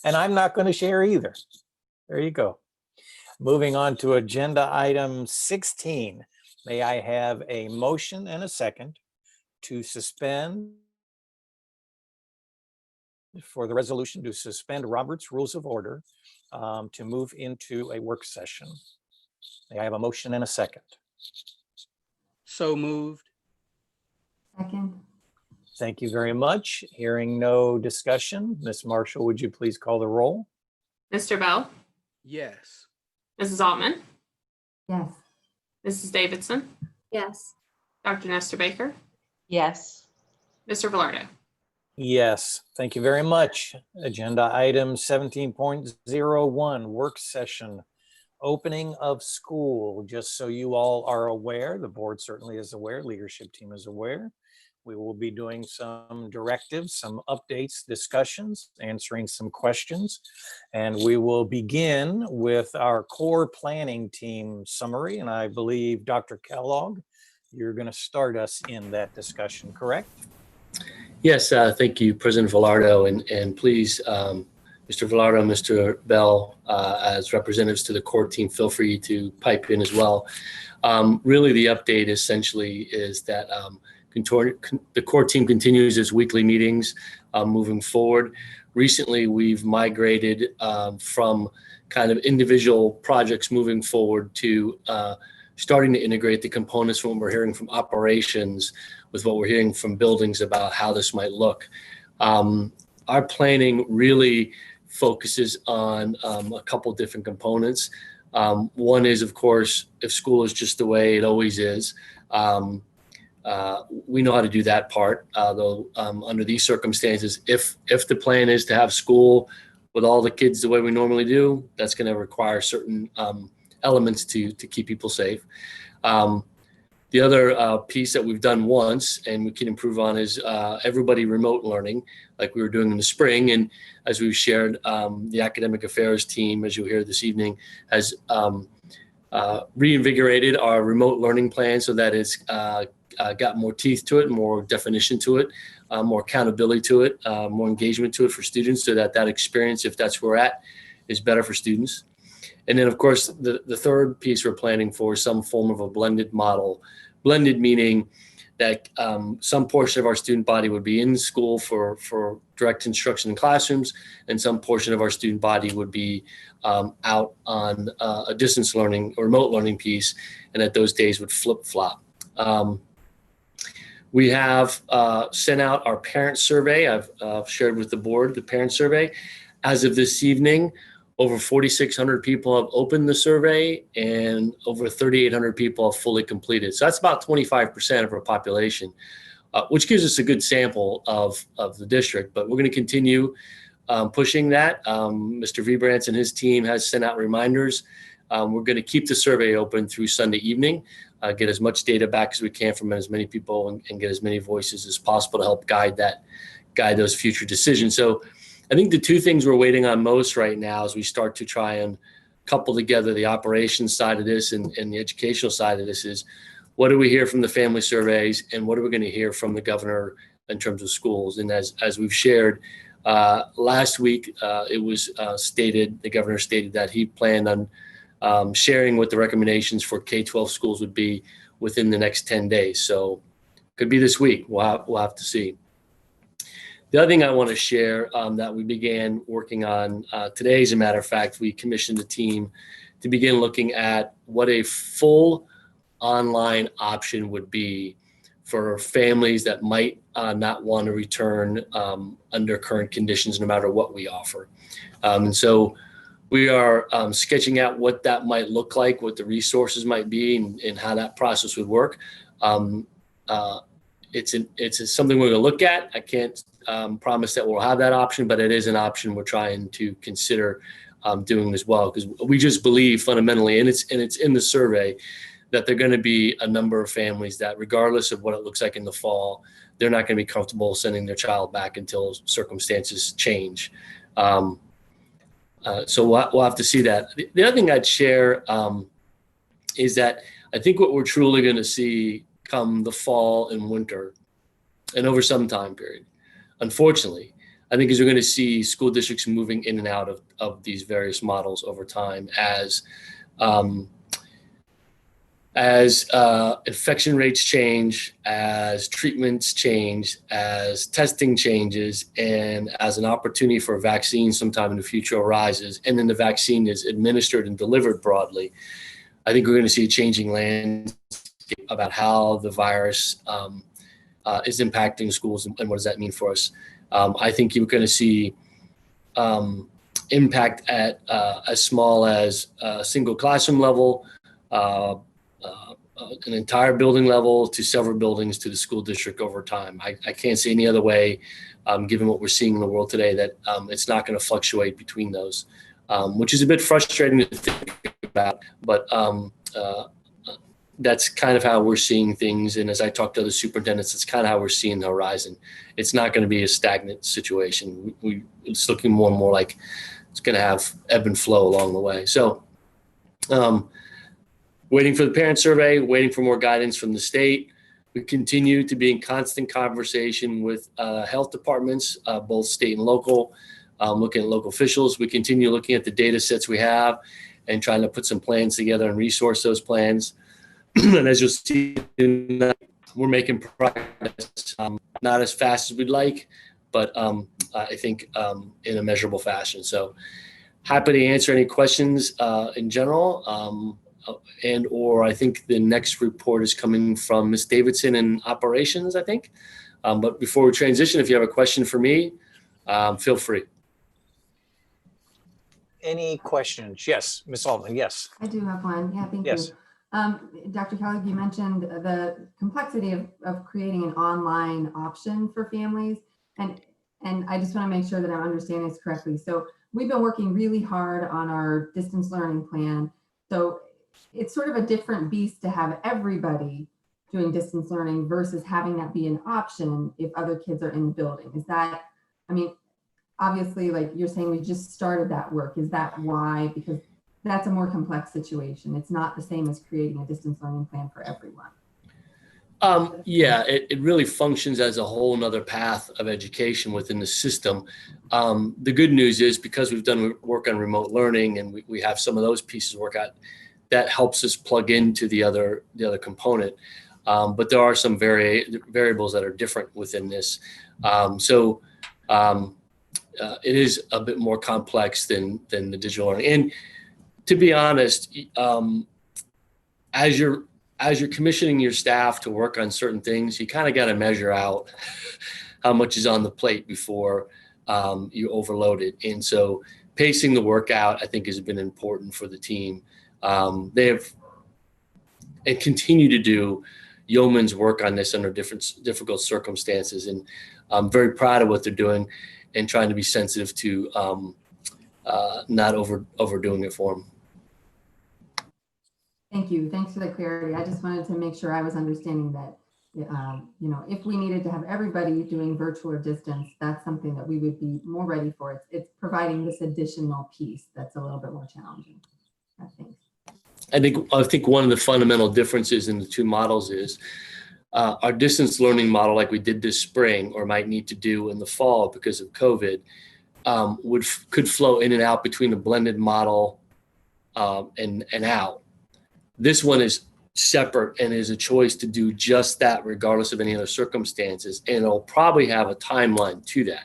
And I'm not going to share either. There you go. Moving on to agenda item 16. May I have a motion and a second to suspend for the resolution to suspend Robert's Rules of Order to move into a work session? May I have a motion and a second? So moved. Second. Thank you very much. Hearing no discussion, Ms. Marshall, would you please call the roll? Mr. Bell, Yes. Mrs. Altman, Yes. Mrs. Davidson, Yes. Dr. Nestor Baker, Yes. Mr. Velardo. Yes, thank you very much. Agenda item 17.01, work session, opening of school. Just so you all are aware, the board certainly is aware, leadership team is aware. We will be doing some directives, some updates, discussions, answering some questions. And we will begin with our core planning team summary. And I believe Dr. Kellogg, you're going to start us in that discussion, correct? Yes, thank you, President Velardo, and please, Mr. Velardo, Mr. Bell, as representatives to the core team, feel free to pipe in as well. Really, the update essentially is that the core team continues its weekly meetings moving forward. Recently, we've migrated from kind of individual projects moving forward to starting to integrate the components from what we're hearing from operations with what we're hearing from buildings about how this might look. Our planning really focuses on a couple different components. One is, of course, if school is just the way it always is, we know how to do that part, though under these circumstances, if the plan is to have school with all the kids the way we normally do, that's going to require certain elements to keep people safe. The other piece that we've done once and we can improve on is everybody remote learning like we were doing in the spring. And as we've shared, the academic affairs team, as you'll hear this evening, has reinvigorated our remote learning plan so that it's got more teeth to it, more definition to it, more accountability to it, more engagement to it for students so that experience, if that's where we're at, is better for students. And then, of course, the third piece we're planning for is some form of a blended model. Blended meaning that some portion of our student body would be in school for direct instruction in classrooms, and some portion of our student body would be out on a distance learning or remote learning piece, and that those days would flip-flop. We have sent out our parent survey. I've shared with the board the parent survey. As of this evening, over 4,600 people have opened the survey and over 3,800 people have fully completed. So that's about 25% of our population, which gives us a good sample of the district. But we're going to continue pushing that. Mr. Vibrance and his team has sent out reminders. We're going to keep the survey open through Sunday evening, get as much data back as we can from as many people and get as many voices as possible to help guide those future decisions. So I think the two things we're waiting on most right now as we start to try and couple together the operations side of this and the educational side of this is, what do we hear from the family surveys and what are we going to hear from the governor in terms of schools? And as we've shared last week, it was the governor stated that he planned on sharing what the recommendations for K-12 schools would be within the next 10 days. So could be this week. We'll have to see. The other thing I want to share that we began working on today, as a matter of fact, we commissioned a team to begin looking at what a full online option would be for families that might not want to return under current conditions, no matter what we offer. And so we are sketching out what that might look like, what the resources might be, and how that process would work. It's something we're going to look at. I can't promise that we'll have that option, but it is an option we're trying to consider doing as well, because we just believe fundamentally, and it's in the survey, that there are going to be a number of families that, regardless of what it looks like in the fall, they're not going to be comfortable sending their child back until circumstances change. So we'll have to see that. The other thing I'd share is that I think what we're truly going to see come the fall and winter and over some time period, unfortunately, I think is we're going to see school districts moving in and out of these various models over time as infection rates change, as treatments change, as testing changes, and as an opportunity for a vaccine sometime in the future arises, and then the vaccine is administered and delivered broadly. I think we're going to see a changing landscape about how the virus is impacting schools and what does that mean for us. I think you're going to see impact at as small as a single classroom level, an entire building level, to several buildings to the school district over time. I can't see any other way, given what we're seeing in the world today, that it's not going to fluctuate between those, which is a bit frustrating to think about. But that's kind of how we're seeing things. And as I talk to other superintendents, it's kind of how we're seeing the horizon. It's not going to be a stagnant situation. It's looking more and more like it's going to have ebb and flow along the way. So waiting for the parent survey, waiting for more guidance from the state. We continue to be in constant conversation with health departments, both state and local, looking at local officials. We continue looking at the data sets we have and trying to put some plans together and resource those plans. And as you'll see, we're making progress, not as fast as we'd like, but I think in a measurable fashion. So happy to answer any questions in general. And or I think the next report is coming from Ms. Davidson in operations, I think. But before we transition, if you have a question for me, feel free. Any questions? Yes, Ms. Altman, yes. I do have one. Yeah, thank Yes. you. Dr. Kellogg, you mentioned the complexity of creating an online option for families. And I just want to make sure that I'm understanding this correctly. So we've been working really hard on our distance learning plan. So it's sort of a different beast to have everybody doing distance learning versus having that be an option if other kids are in the building. Is that, I mean, obviously, like you're saying, we just started that work. Is that why? Because that's a more complex situation. It's not the same as creating a distance learning plan for everyone. Yeah, it really functions as a whole nother path of education within the system. The good news is, because we've done work on remote learning and we have some of those pieces work out, that helps us plug into the other component. But there are some variables that are different within this. So it is a bit more complex than the digital learning. And to be honest, as as you're commissioning your staff to work on certain things, you kind of got to measure out how much is on the plate before you overload it. And so pacing the work out, I think, has been important for the team. They have and continue to do yeoman's work on this under difficult circumstances. And I'm very proud of what they're doing and trying to be sensitive to not overdoing it for them. Thank you. Thanks for the clarity. I just wanted to make sure I was understanding that, you know, if we needed to have everybody doing virtual or distance, that's something that we would be more ready for. It's providing this additional piece that's a little bit more challenging, I think. I think one of the fundamental differences in the two models is our distance learning model, like we did this spring or might need to do in the fall because of COVID, could flow in and out between a blended model and out. This one is separate and is a choice to do just that regardless of any other circumstances, and it'll probably have a timeline to that.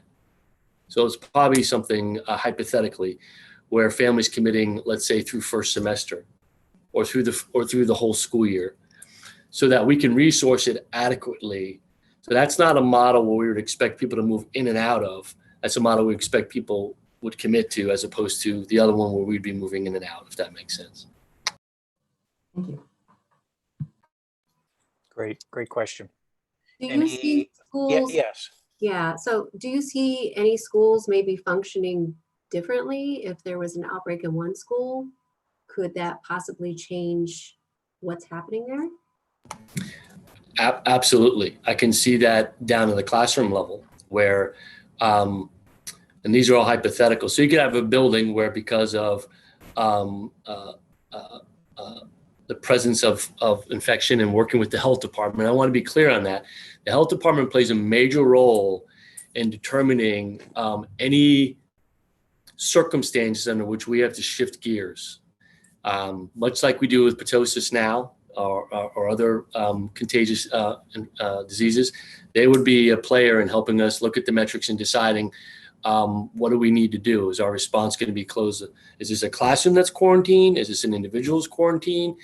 So it's probably something hypothetically where families committing, let's say, through first semester or through the whole school year, so that we can resource it adequately. So that's not a model where we would expect people to move in and out of. That's a model we expect people would commit to, as opposed to the other one where we'd be moving in and out, if that makes sense. Thank you. Great question. Do you Any- see schools? Yes. Yeah, so do you see any schools maybe functioning differently if there was an outbreak in one school? Could that possibly change what's happening there? Absolutely. I can see that down to the classroom level where, and these are all hypothetical. So you could have a building where, because of the presence of infection and working with the health department, I want to be clear on that. The health department plays a major role in determining any circumstances under which we have to shift gears. Much like we do with pertussis now or other contagious diseases, they would be a player in helping us look at the metrics and deciding what do we need to do? Is our response going to be closed? Is this a classroom that's quarantined? Is this an individual's quarantine?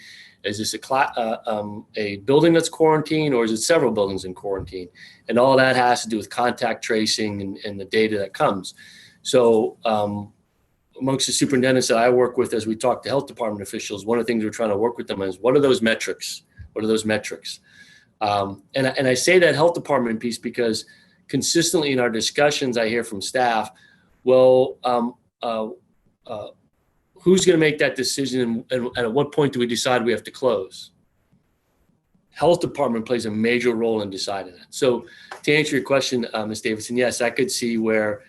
Is this a building that's quarantined, or is it several buildings in quarantine? And all that has to do with contact tracing and the data that comes. So amongst the superintendents that I work with, as we talk to health department officials, one of the things we're trying to work with them is, what are those metrics? What are those metrics? And I say that health department piece because consistently in our discussions, I hear from staff, well, who's going to make that decision, and at what point do we decide we have to close? Health department plays a major role in deciding that. So to answer your question, Ms. Davidson, yes, I could see where,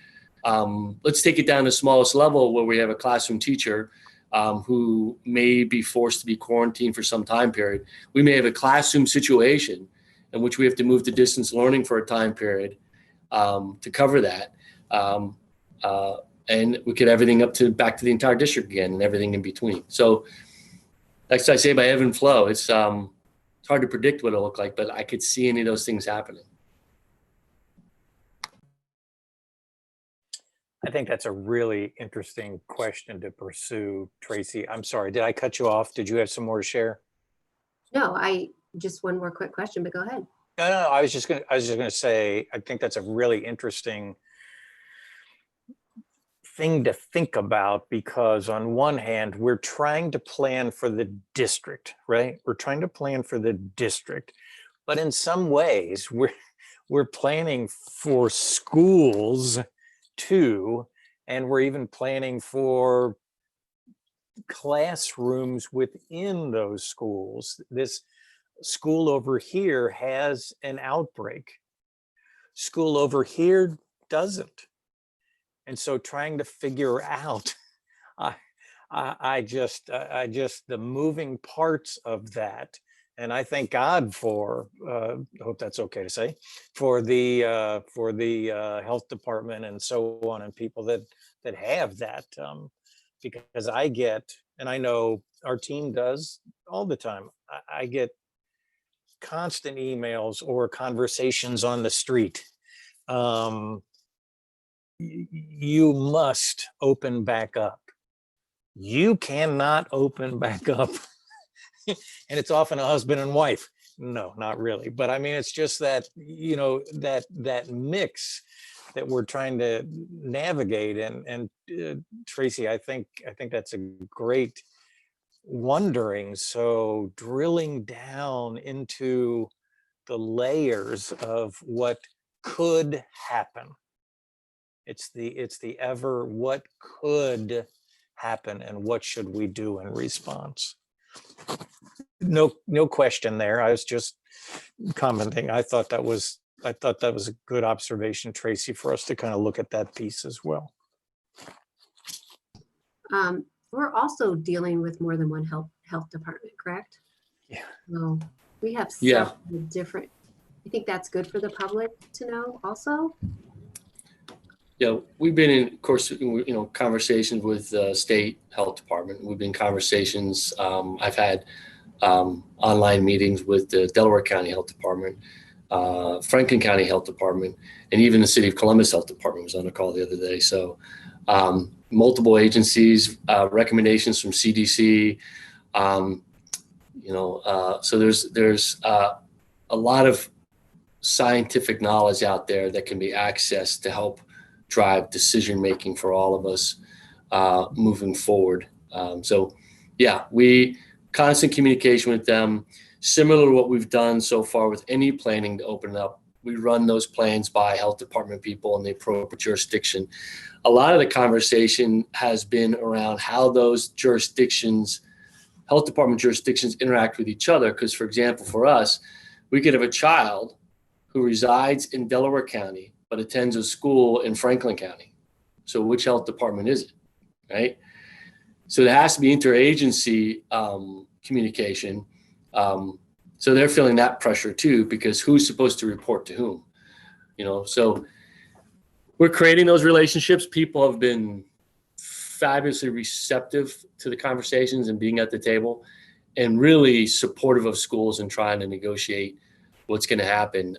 let's take it down to the smallest level, where we have a classroom teacher who may be forced to be quarantined for some time period. We may have a classroom situation in which we have to move to distance learning for a time period to cover that. And we get everything back to the entire district again, and everything in between. So like I say, by ebb and flow, it's hard to predict what it'll look like, but I could see any of those things happening. I think that's a really interesting question to pursue, Tracy. I'm sorry, did I cut you off? Did you have some more to share? No, just one more quick question, but go ahead. No, I was just gonna say, I think that's a really interesting thing to think about, because on one hand, we're trying to plan for the district, right? We're trying to plan for the district, but in some ways, we're planning for schools too, and we're even planning for classrooms within those schools. This school over here has an outbreak. School over here doesn't. And so trying to figure out, I just the moving parts of that. And I thank God for, I hope that's okay to say, for the health department and so on, and people that have that, because I get, and I know our team does all the time, I get constant emails or conversations on the street. You must open back up. You cannot open back up and it's often a husband and wife. No, not really. But I mean, it's just that, that mix that we're trying to navigate. And Tracy, I think that's a great wondering. So drilling down into the layers of what could happen. It's the ever what could happen and what should we do in response. No question there. I was just commenting. I thought that was a good observation, Tracy, for us to kind of look at that piece as well. We're also dealing with more than one health department, correct? Yeah. So we have Yeah. several different. I think that's good for the public to know also. Yeah, we've been in, of course, conversations with the state health department. We've been in conversations. I've had online meetings with the Delaware County Health Department, Franklin County Health Department, and even the City of Columbus Health Department was on a call the other day. So multiple agencies, recommendations from CDC. So there's a lot of scientific knowledge out there that can be accessed to help drive decision making for all of us moving forward. So yeah, we constant communication with them, similar to what we've done so far with any planning to open it up. We run those plans by health department people in the appropriate jurisdiction. A lot of the conversation has been around how those jurisdictions, health department jurisdictions, interact with each other. Because, for example, for us, we could have a child who resides in Delaware County but attends a school in Franklin County. So which health department is it, right? So there has to be interagency communication. So they're feeling that pressure too, because who's supposed to report to whom? So we're creating those relationships. People have been fabulously receptive to the conversations and being at the table, and really supportive of schools and trying to negotiate what's going to happen.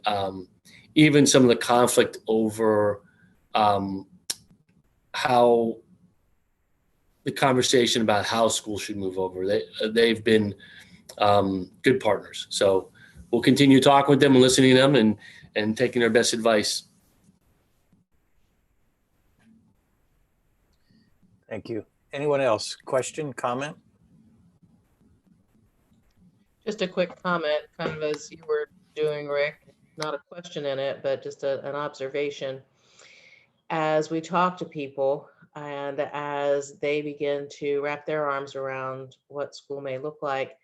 Even some of the conflict over how the conversation about how schools should move over. They've been good partners. So we'll continue talking with them and listening to them and taking their best advice. Thank you. Anyone else? Question, comment? Just a quick comment, kind of as you were doing, Rick, not a question in it, but just an observation. As we talk to people and as they begin to wrap their arms around what school may look like,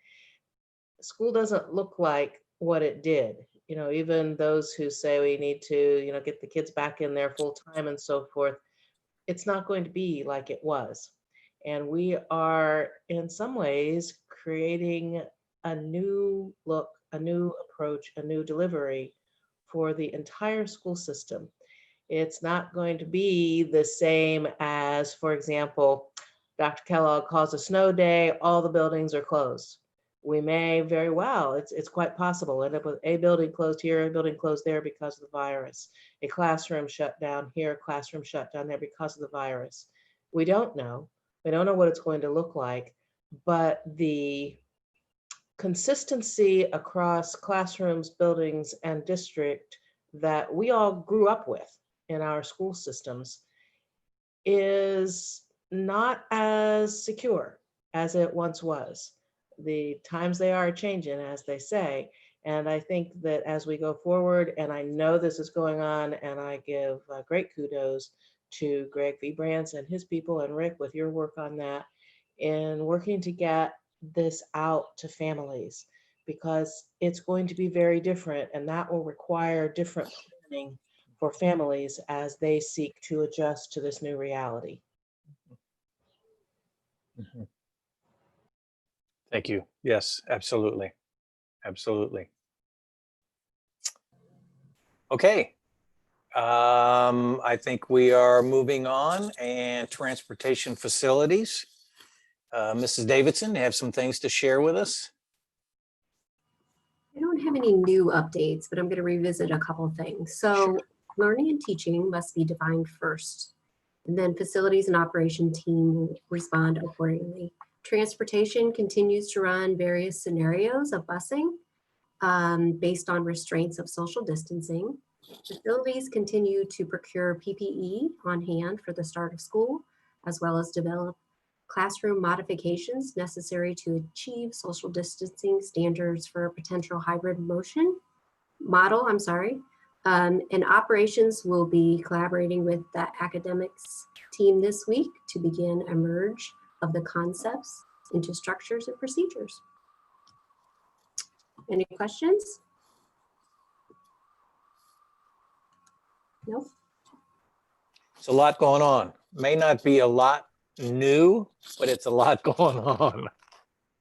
school doesn't look like what it did. Even those who say we need to, get the kids back in there full time and so forth, it's not going to be like it was. And we are, in some ways, creating a new look, a new approach, a new delivery for the entire school system. It's not going to be the same as, for example, Dr. Kellogg calls a snow day, all the buildings are closed. We may very well, it's quite possible, end up with a building closed here, a building closed there because of the virus, a classroom shut down here, a classroom shut down there because of the virus. We don't know. We don't know what it's going to look like, but the consistency across classrooms, buildings, and district that we all grew up with in our school systems is not as secure as it once was. The times they are changing, as they say. And I think that as we go forward, and I know this is going on, and I give great kudos to Greg V. Brands and his people, and Rick, with your work on that, in working to get this out to families, because it's going to be very different, and that will require different planning for families as they seek to adjust to this new reality. Mm-hmm. Thank you. Yes, absolutely. Absolutely. Okay. I think we are moving on, and transportation facilities. Mrs. Davidson, you have some things to share with us? I don't have any new updates, but I'm going to revisit a couple of things. So learning and teaching must be defined first, and then facilities and operation team will respond accordingly. Transportation continues to run various scenarios of busing based on restraints of social distancing. Facilities continue to procure PPE on hand for the start of school, as well as develop classroom modifications necessary to achieve social distancing standards for a potential hybrid model. And operations will be collaborating with the academics team this week to begin a merge of the concepts into structures and procedures. Any questions? No? It's a lot going on. May not be a lot new, but it's a lot going on.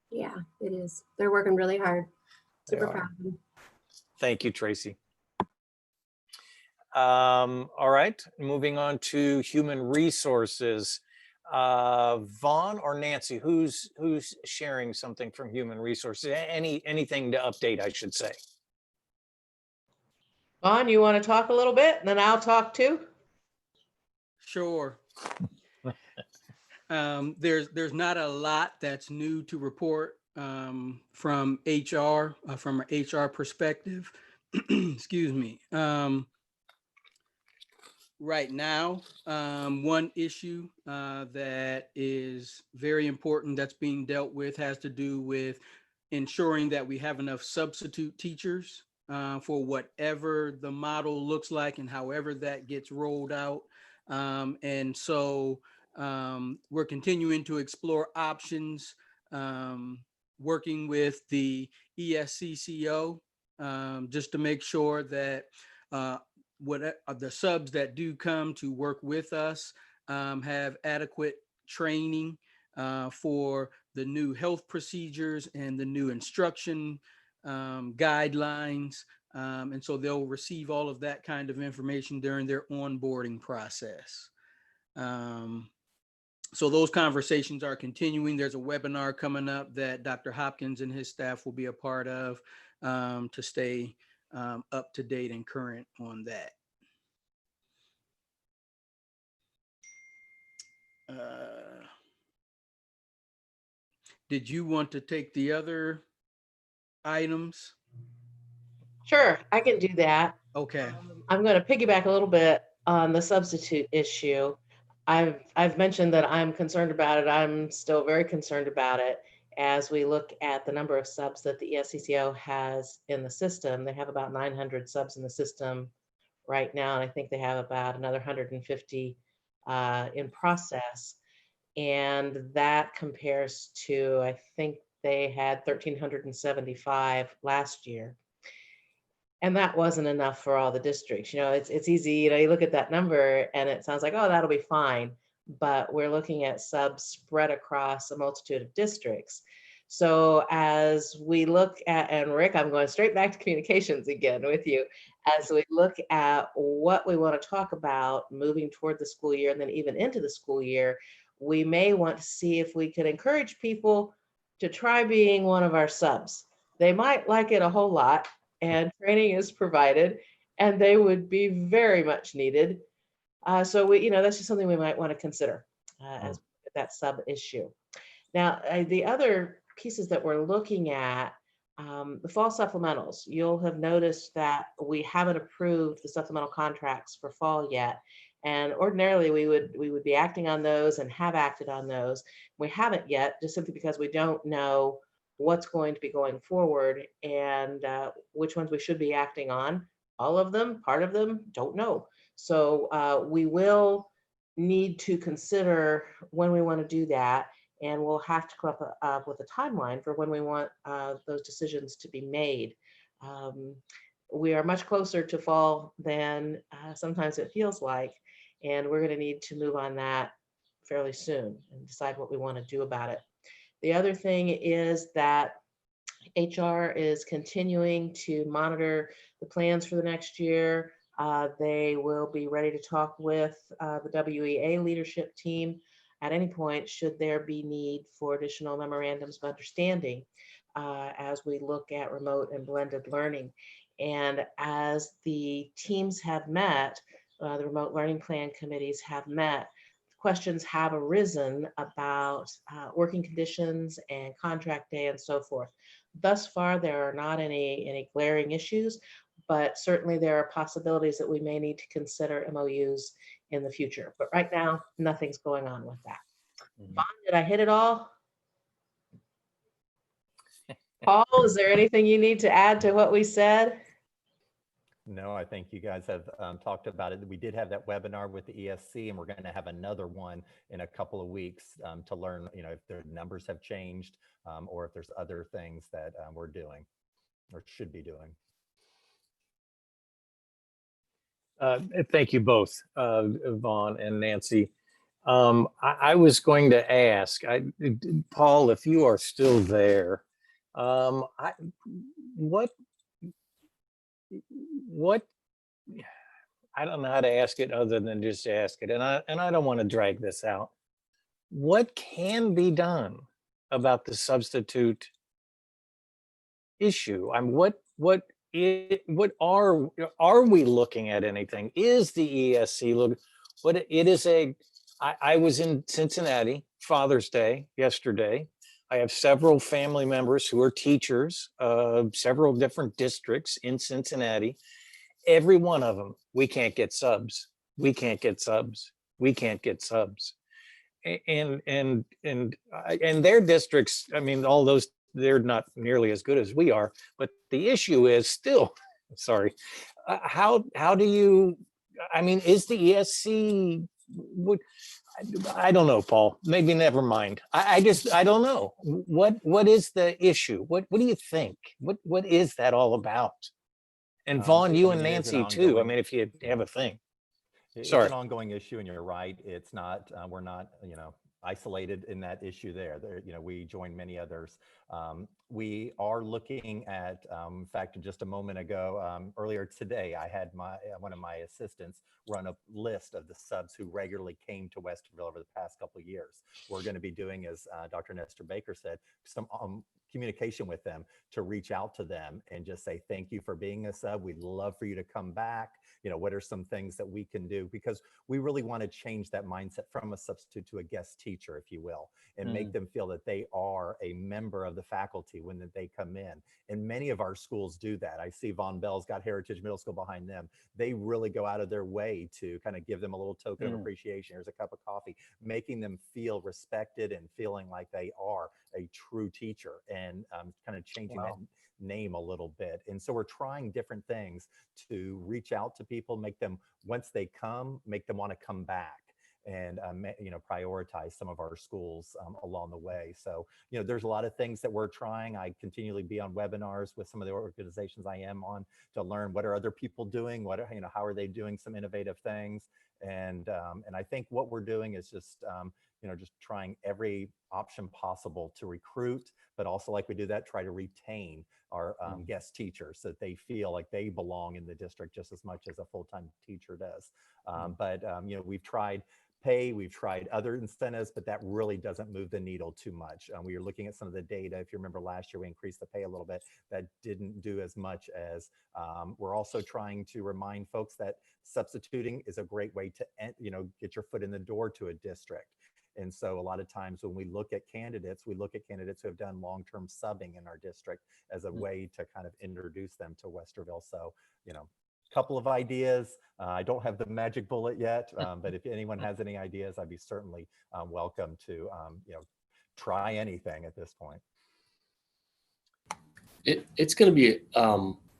Yeah, it is. They're working really hard. They Super are. proud of them. Thank you, Tracy. All right, moving on to human resources. Vaughn or Nancy, who's sharing something from human resources? Anything to update, I should say. Vaughn, you want to talk a little bit and then I'll talk too? Sure. There's not a lot that's new to report from HR, from an HR perspective. Excuse me. Right now, one issue that is very important that's being dealt with has to do with ensuring that we have enough substitute teachers for whatever the model looks like and however that gets rolled out. And so we're continuing to explore options, working with the ESCCO just to make sure that what the subs that do come to work with us have adequate training for the new health procedures and the new instruction guidelines. And so they'll receive all of that kind of information during their onboarding process. So those conversations are continuing. There's a webinar coming up that Dr. Hopkins and his staff will be a part of to stay up to date and current on that. Did you want to take the other items? Sure, I can do that. Okay. I'm going to piggyback a little bit on the substitute issue. I've mentioned that I'm concerned about it. I'm still very concerned about it. As we look at the number of subs that the ESCCO has in the system, they have about 900 subs in the system right now, and I think they have about another 150 in process. And that compares to, I think they had 1,375 last year. And that wasn't enough for all the districts. You know, it's easy, you know, you look at that number and it sounds like, oh, that'll be fine. But we're looking at subs spread across a multitude of districts. So as we look at, and Rick, I'm going straight back to communications again with you, as we look at what we want to talk about moving toward the school year and then even into the school year, we may want to see if we could encourage people to try being one of our subs. They might like it a whole lot, and training is provided, and they would be very much needed. So we, you know, that's just something we might want to consider as that sub issue. Now, the other pieces that we're looking at, the fall supplementals, you'll have noticed that we haven't approved the supplemental contracts for fall yet. And ordinarily we would be acting on those and have acted on those. We haven't yet, just simply because we don't know what's going to be going forward and which ones we should be acting on. All of them, part of them, don't know. So we will need to consider when we want to do that, and we'll have to come up with a timeline for when we want those decisions to be made. We are much closer to fall than sometimes it feels like, and we're going to need to move on that fairly soon and decide what we want to do about it. The other thing is that HR is continuing to monitor the plans for the next year. They will be ready to talk with the WEA leadership team at any point should there be need for additional memorandums of understanding as we look at remote and blended learning. And as the teams have met, the remote learning plan committees have met, questions have arisen about working conditions and contract day and so forth. Thus far, there are not any glaring issues, but certainly there are possibilities that we may need to consider MOUs in the future. But right now, nothing's going on with that. Vaughn, did I hit it all? Paul, is there anything you need to add to what we said? No, I think you guys have talked about it. We did have that webinar with the ESC, and we're going to have another one in a couple of weeks to learn, if their numbers have changed or if there's other things that we're doing or should be doing. Thank you both, Vaughn and Nancy. I was going to ask, Paul, if you are still there, what I don't know how to ask it other than just ask it, and I don't want to drag this out. What can be done about the substitute issue? What are we looking at anything? Is the ESC look? What it is I was in Cincinnati, Father's Day yesterday. I have several family members who are teachers of several different districts in Cincinnati. Every one of them, we can't get subs. We can't get subs. We can't get subs. And their districts, I mean, all those, they're not nearly as good as we are. But the issue is still, sorry, how do you, I mean, is the ESC, I don't know, Paul, maybe never mind. I don't know. What is the issue? What do you think? What is that all about? And Vaughn, you and Nancy too. I mean, if you have a thing. It's Sorry. an ongoing issue, and you're right. It's not, we're not, isolated in that issue there. We join many others. We are looking at, in fact, just a moment ago, earlier today, I had one of my assistants run a list of the subs who regularly came to Westerville over the past couple of years. We're going to be doing, as Dr. Nestor Baker said, some communication with them to reach out to them and just say, thank you for being a sub. We'd love for you to come back. What are some things that we can do? Because we really want to change that mindset from a substitute to a guest teacher, if you will, and make them feel that they are a member of the faculty when they come in. And many of our schools do that. I see Von Bell's got Heritage Middle School behind them. They really go out of their way to kind of give them a little token of appreciation. Here's a cup of coffee, making them feel respected and feeling like they are a true teacher, and kind of changing that name a little bit. And so we're trying different things to reach out to people, make them, once they come, make them want to come back, and prioritize some of our schools along the way. So there's a lot of things that we're trying. I continually be on webinars with some of the organizations I am on to learn what are other people doing, what are, how are they doing some innovative things. And I think what we're doing is just just trying every option possible to recruit, but also, like we do that, try to retain our guest teachers so that they feel like they belong in the district just as much as a full-time teacher does. But we've tried pay, we've tried other incentives, but that really doesn't move the needle too much. We were looking at some of the data. If you remember last year, we increased the pay a little bit. That didn't do as much as we're also trying to remind folks that substituting is a great way to get your foot in the door to a district. And so a lot of times when we look at candidates, we look at candidates who have done long-term subbing in our district as a way to kind of introduce them to Westerville. So, couple of ideas. I don't have the magic bullet yet, but if anyone has any ideas, I'd be certainly welcome to, try anything at this point. It's going to be,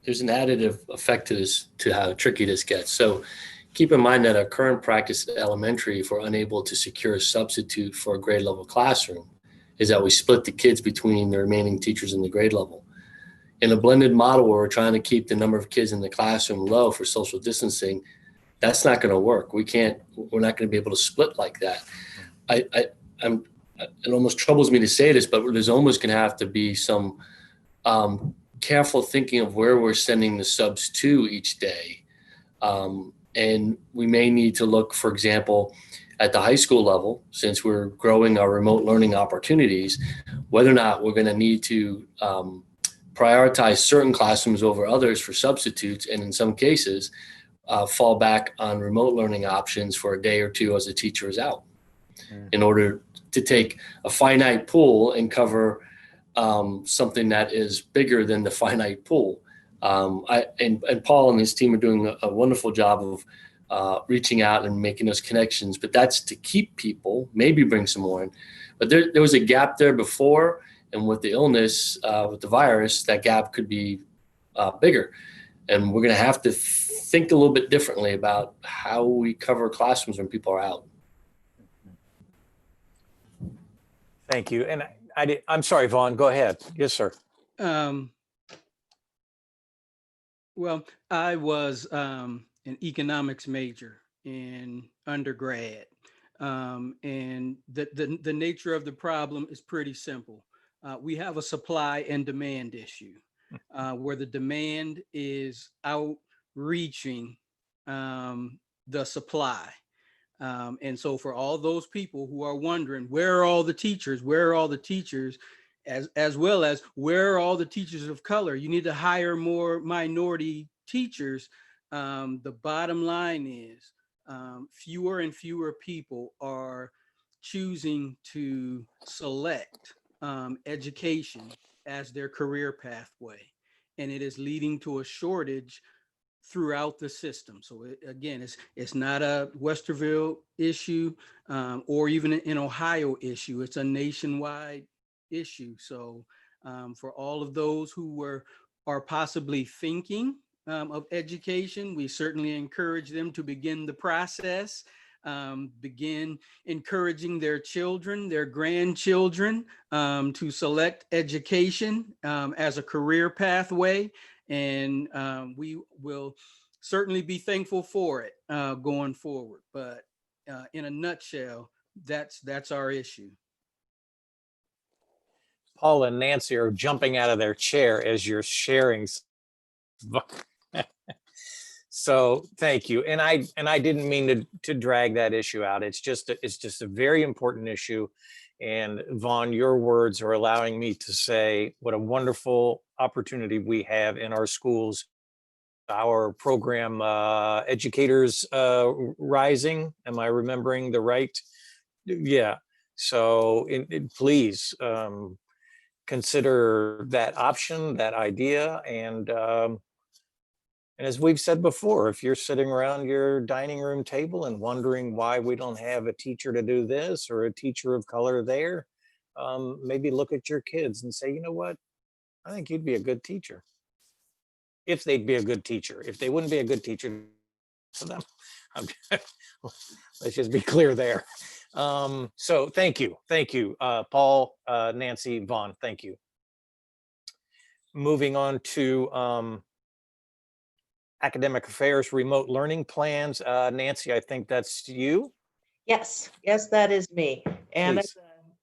there's an additive effect to this, to how tricky this gets. So keep in mind that our current practice at elementary, if we're unable to secure a substitute for a grade level classroom, is that we split the kids between the remaining teachers in the grade level. In a blended model where we're trying to keep the number of kids in the classroom low for social distancing, that's not going to work. We're not going to be able to split like that. It almost troubles me to say this, but there's almost going to have to be some careful thinking of where we're sending the subs to each day. And we may need to look, for example, at the high school level, since we're growing our remote learning opportunities, whether or not we're going to need to prioritize certain classrooms over others for substitutes, and in some cases, fall back on remote learning options for a day or two as a teacher is out. in order to take a finite pool and cover something that is bigger than the finite pool. And Paul and his team are doing a wonderful job of reaching out and making those connections, but that's to keep people, maybe bring some more in. But there was a gap there before, and with the illness, with the virus, that gap could be bigger. And we're going to have to think a little bit differently about how we cover classrooms when people are out. Thank you. And I'm sorry, Vaughn, go ahead. Yes, sir. Well, I was an economics major in undergrad. And the nature of the problem is pretty simple. We have a supply and demand issue where the demand is outreaching the supply. And so for all those people who are wondering, where are all the teachers? Where are all the teachers? As well as where are all the teachers of color? You need to hire more minority teachers. The bottom line is fewer and fewer people are choosing to select education as their career pathway. And it is leading to a shortage throughout the system. So again, it's not a Westerville issue or even an Ohio issue. It's a nationwide issue. So for all of those who are possibly thinking of education, we certainly encourage them to begin the process, begin encouraging their children, their grandchildren to select education as a career pathway. And we will certainly be thankful for it going forward. But in a nutshell, that's our issue. Paul and Nancy are jumping out of their chair as you're sharing. So thank you. And I didn't mean to drag that issue out. It's just a very important issue. And Vaughn, your words are allowing me to say what a wonderful opportunity we have in our schools. Our program, Educators Rising. Am I remembering the right? Yeah. So please consider that option, that idea. And as we've said before, if you're sitting around your dining room table and wondering why we don't have a teacher to do this or a teacher of color there, maybe look at your kids and say, you know what? I think you'd be a good teacher. If they'd be a good teacher. If they wouldn't be a good teacher to them, let's just be clear there. So thank you. Paul, Nancy, Vaughn, thank you. Moving on to academic affairs, remote learning plans. Nancy, I think that's you. Yes, that is me. And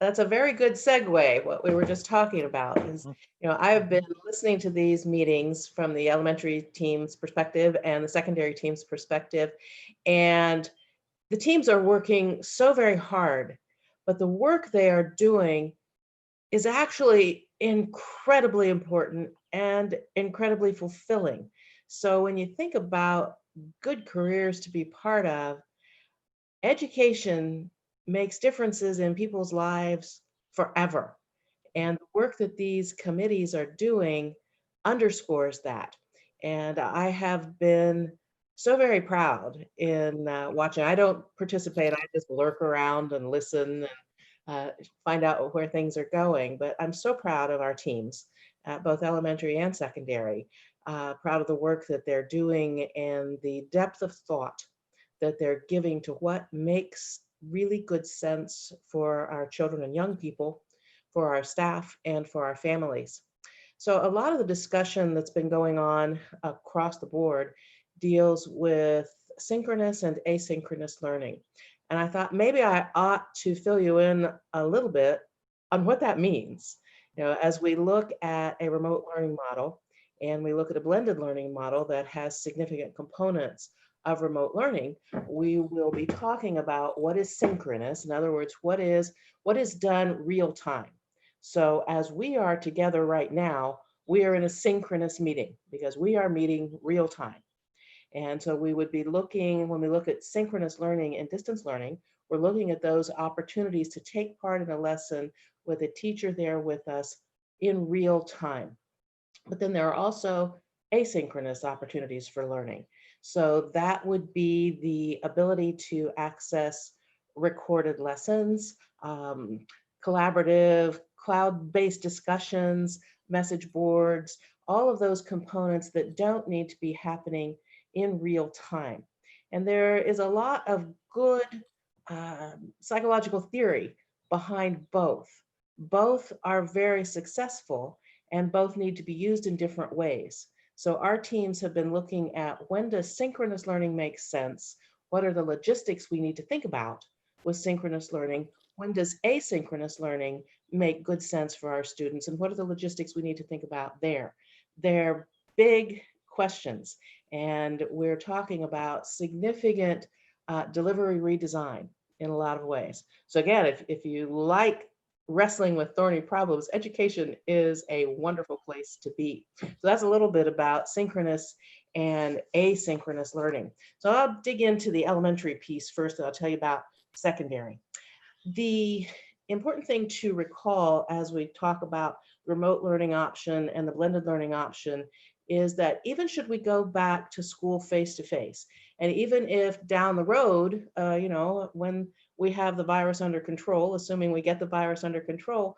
that's a very good segue. What we were just talking about is, I've been listening to these meetings from the elementary team's perspective and the secondary team's perspective. And the teams are working so very hard, but the work they are doing is actually incredibly important and incredibly fulfilling. So when you think about good careers to be part of, education makes differences in people's lives forever. And the work that these committees are doing underscores that. And I have been so very proud in watching. I don't participate, I just lurk around and listen and find out where things are going. But I'm so proud of our teams, both elementary and secondary, proud of the work that they're doing and the depth of thought that they're giving to what makes really good sense for our children and young people, for our staff, and for our families. So a lot of the discussion that's been going on across the board deals with synchronous and asynchronous learning. And I thought maybe I ought to fill you in a little bit on what that means. As we look at a remote learning model and we look at a blended learning model that has significant components of remote learning, we will be talking about what is synchronous. In other words, what is done real time. So as we are together right now, we are in a synchronous meeting because we are meeting real time. And so we would be looking, when we look at synchronous learning and distance learning, we're looking at those opportunities to take part in a lesson with a teacher there with us in real time. But then there are also asynchronous opportunities for learning. So that would be the ability to access recorded lessons, collaborative, cloud-based discussions, message boards, all of those components that don't need to be happening in real time. And there is a lot of good psychological theory behind both. Both are very successful and both need to be used in different ways. So our teams have been looking at, when does synchronous learning make sense? What are the logistics we need to think about with synchronous learning? When does asynchronous learning make good sense for our students? And what are the logistics we need to think about there? They're big questions, and we're talking about significant delivery redesign in a lot of ways. So again, if you like wrestling with thorny problems, education is a wonderful place to be. So that's a little bit about synchronous and asynchronous learning. So I'll dig into the elementary piece first, and I'll tell you about secondary. The important thing to recall as we talk about remote learning option and the blended learning option is that even should we go back to school face-to-face, and even if down the road, when we have the virus under control, assuming we get the virus under control,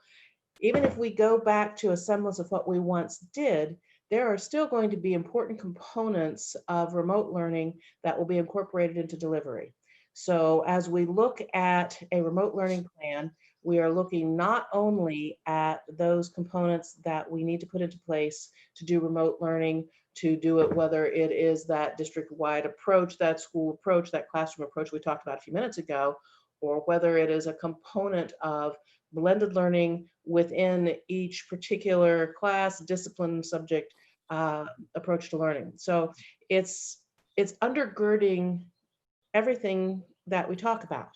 even if we go back to a semblance of what we once did, there are still going to be important components of remote learning that will be incorporated into delivery. So as we look at a remote learning plan, we are looking not only at those components that we need to put into place to do remote learning, to do it, whether it is that district-wide approach, that school approach, that classroom approach we talked about a few minutes ago, or whether it is a component of blended learning within each particular class, discipline, subject approach to learning. So it's undergirding everything that we talk about,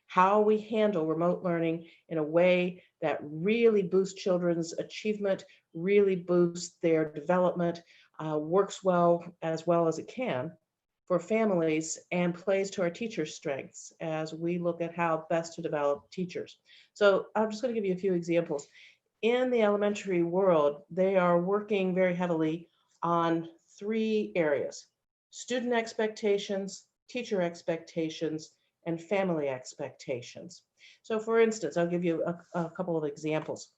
how we handle remote learning in a way that really boosts children's achievement, really boosts their development, works well as it can for families, and plays to our teachers' strengths as we look at how best to develop teachers. So I'm just going to give you a few examples. In the elementary world, they are working very heavily on 3 areas: student expectations, teacher expectations, and family expectations. So for instance, I'll give you a couple of examples.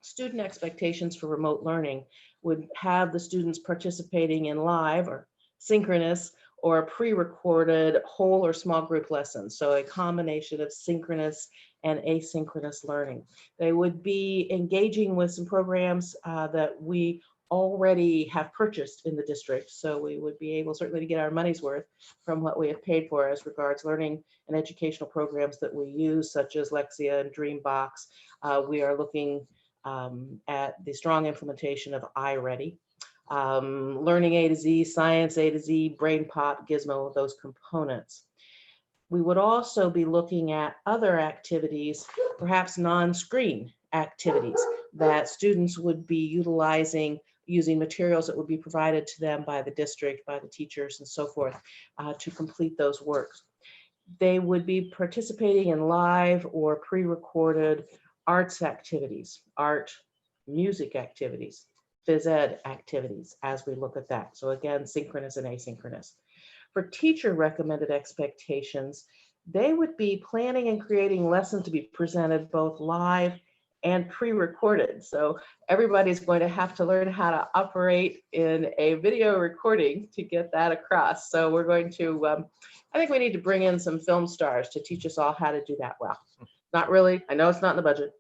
Student expectations for remote learning would have the students participating in live or synchronous or pre-recorded whole or small group lessons. So a combination of synchronous and asynchronous learning. They would be engaging with some programs that we already have purchased in the district. So we would be able certainly to get our money's worth from what we have paid for as regards learning and educational programs that we use, such as Lexia and Dreambox. We are looking at the strong implementation of iReady, Learning A to Z, Science A to Z, Brain Pop, Gizmo, those components. We would also be looking at other activities, perhaps non-screen activities that students would be utilizing using materials that would be provided to them by the district, by the teachers, and so forth, to complete those works. They would be participating in live or pre-recorded arts activities, art, music activities, phys ed activities, as we look at that. So again, synchronous and asynchronous. For teacher recommended expectations, they would be planning and creating lessons to be presented both live and pre-recorded. So everybody's going to have to learn how to operate in a video recording to get that across. So we're going to, I think we need to bring in some film stars to teach us all how to do that well. Not really, I know it's not in the budget.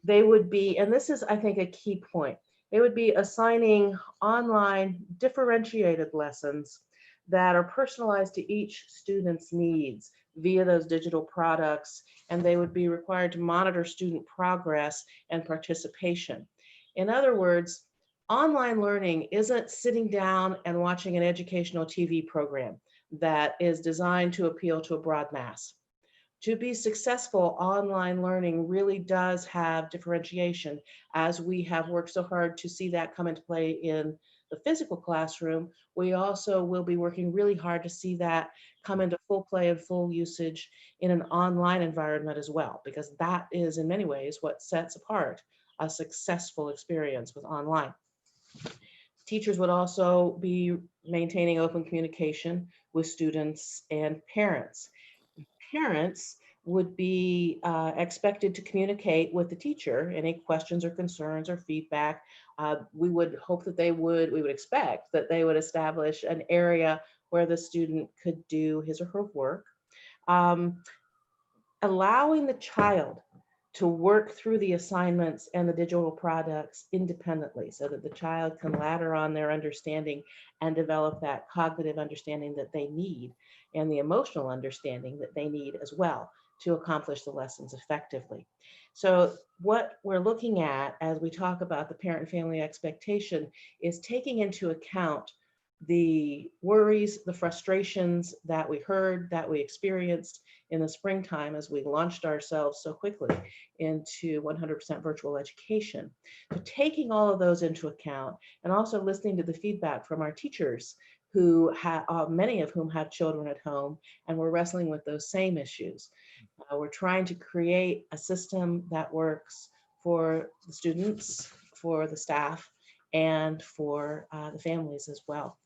They would be, and this is, I think, a key point, they would be assigning online differentiated lessons that are personalized to each student's needs via those digital products, and they would be required to monitor student progress and participation. In other words, online learning isn't sitting down and watching an educational TV program that is designed to appeal to a broad mass. To be successful, online learning really does have differentiation, as we have worked so hard to see that come into play in the physical classroom, we also will be working really hard to see that come into full play and full usage in an online environment as well, because that is in many ways what sets apart a successful experience with online. Teachers would also be maintaining open communication with students and parents. Parents would be expected to communicate with the teacher any questions or concerns or feedback. We would hope that we would expect that they would establish an area where the student could do his or her work. Allowing the child to work through the assignments and the digital products independently so that the child can ladder on their understanding and develop that cognitive understanding that they need and the emotional understanding that they need as well to accomplish the lessons effectively. So what we're looking at as we talk about the parent and family expectation is taking into account the worries, the frustrations that we heard, that we experienced in the springtime as we launched ourselves so quickly into 100% virtual education. So taking all of those into account and also listening to the feedback from our teachers who many of whom have children at home and we're wrestling with those same issues. We're trying to create a system that works for the students, for the staff, and for the families as well.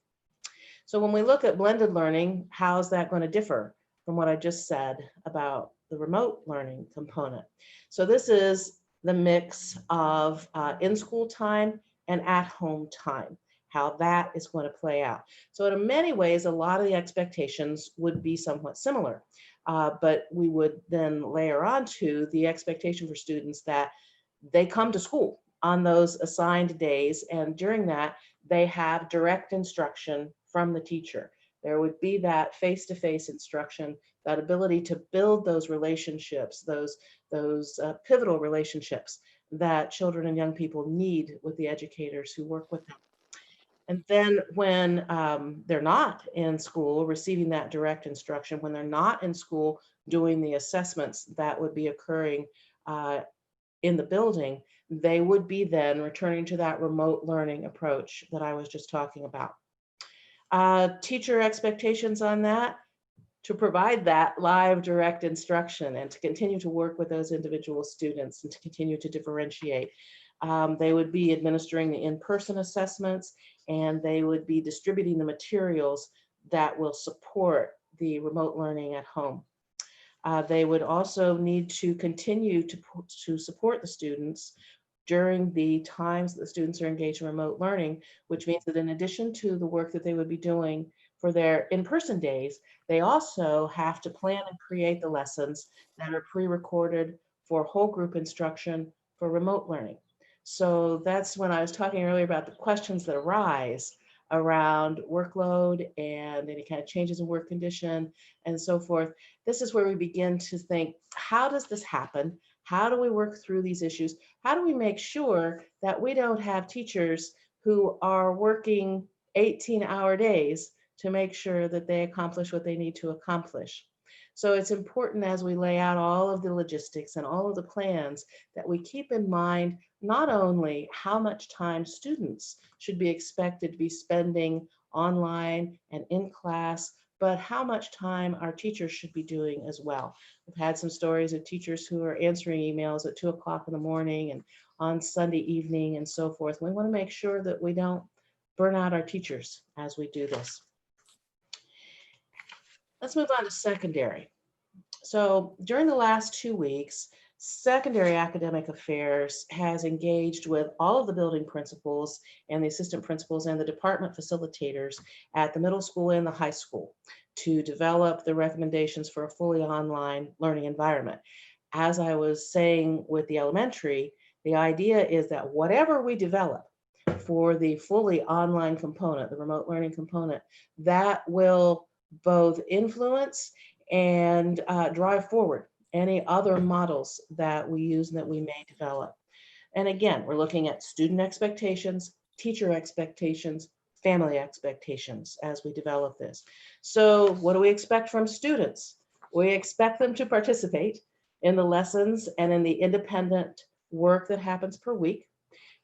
So when we look at blended learning, how's that going to differ from what I just said about the remote learning component? So this is the mix of in-school time and at-home time, how that is going to play out. So in many ways, a lot of the expectations would be somewhat similar, but we would then layer onto the expectation for students that they come to school on those assigned days, and during that, they have direct instruction from the teacher. There would be that face-to-face instruction, that ability to build those relationships, those pivotal relationships that children and young people need with the educators who work with them. And then when they're not in school receiving that direct instruction, when they're not in school doing the assessments that would be occurring in the building, they would be then returning to that remote learning approach that I was just talking about. Teacher expectations on that, to provide that live direct instruction and to continue to work with those individual students and to continue to differentiate. They would be administering the in-person assessments, and they would be distributing the materials that will support the remote learning at home. They would also need to continue to support the students during the times that the students are engaged in remote learning, which means that in addition to the work that they would be doing for their in-person days, they also have to plan and create the lessons that are pre-recorded for whole group instruction for remote learning. So that's when I was talking earlier about the questions that arise around workload and any kind of changes in work condition and so forth. This is where we begin to think, how does this happen? How do we work through these issues? How do we make sure that we don't have teachers who are working 18-hour days to make sure that they accomplish what they need to accomplish? So it's important as we lay out all of the logistics and all of the plans that we keep in mind not only how much time students should be expected to be spending online and in class, but how much time our teachers should be doing as well. We've had some stories of teachers who are answering emails at 2 o'clock in the morning and on Sunday evening and so forth. We want to make sure that we don't burn out our teachers as we do this. Let's move on to secondary. So during the last 2 weeks, Secondary Academic Affairs has engaged with all of the building principals and the assistant principals and the department facilitators at the middle school and the high school to develop the recommendations for a fully online learning environment. As I was saying with the elementary, the idea is that whatever we develop for the fully online component, the remote learning component, that will both influence and drive forward any other models that we use and that we may develop. And again, we're looking at student expectations, teacher expectations, family expectations as we develop this. So what do we expect from students? We expect them to participate in the lessons and in the independent work that happens per week.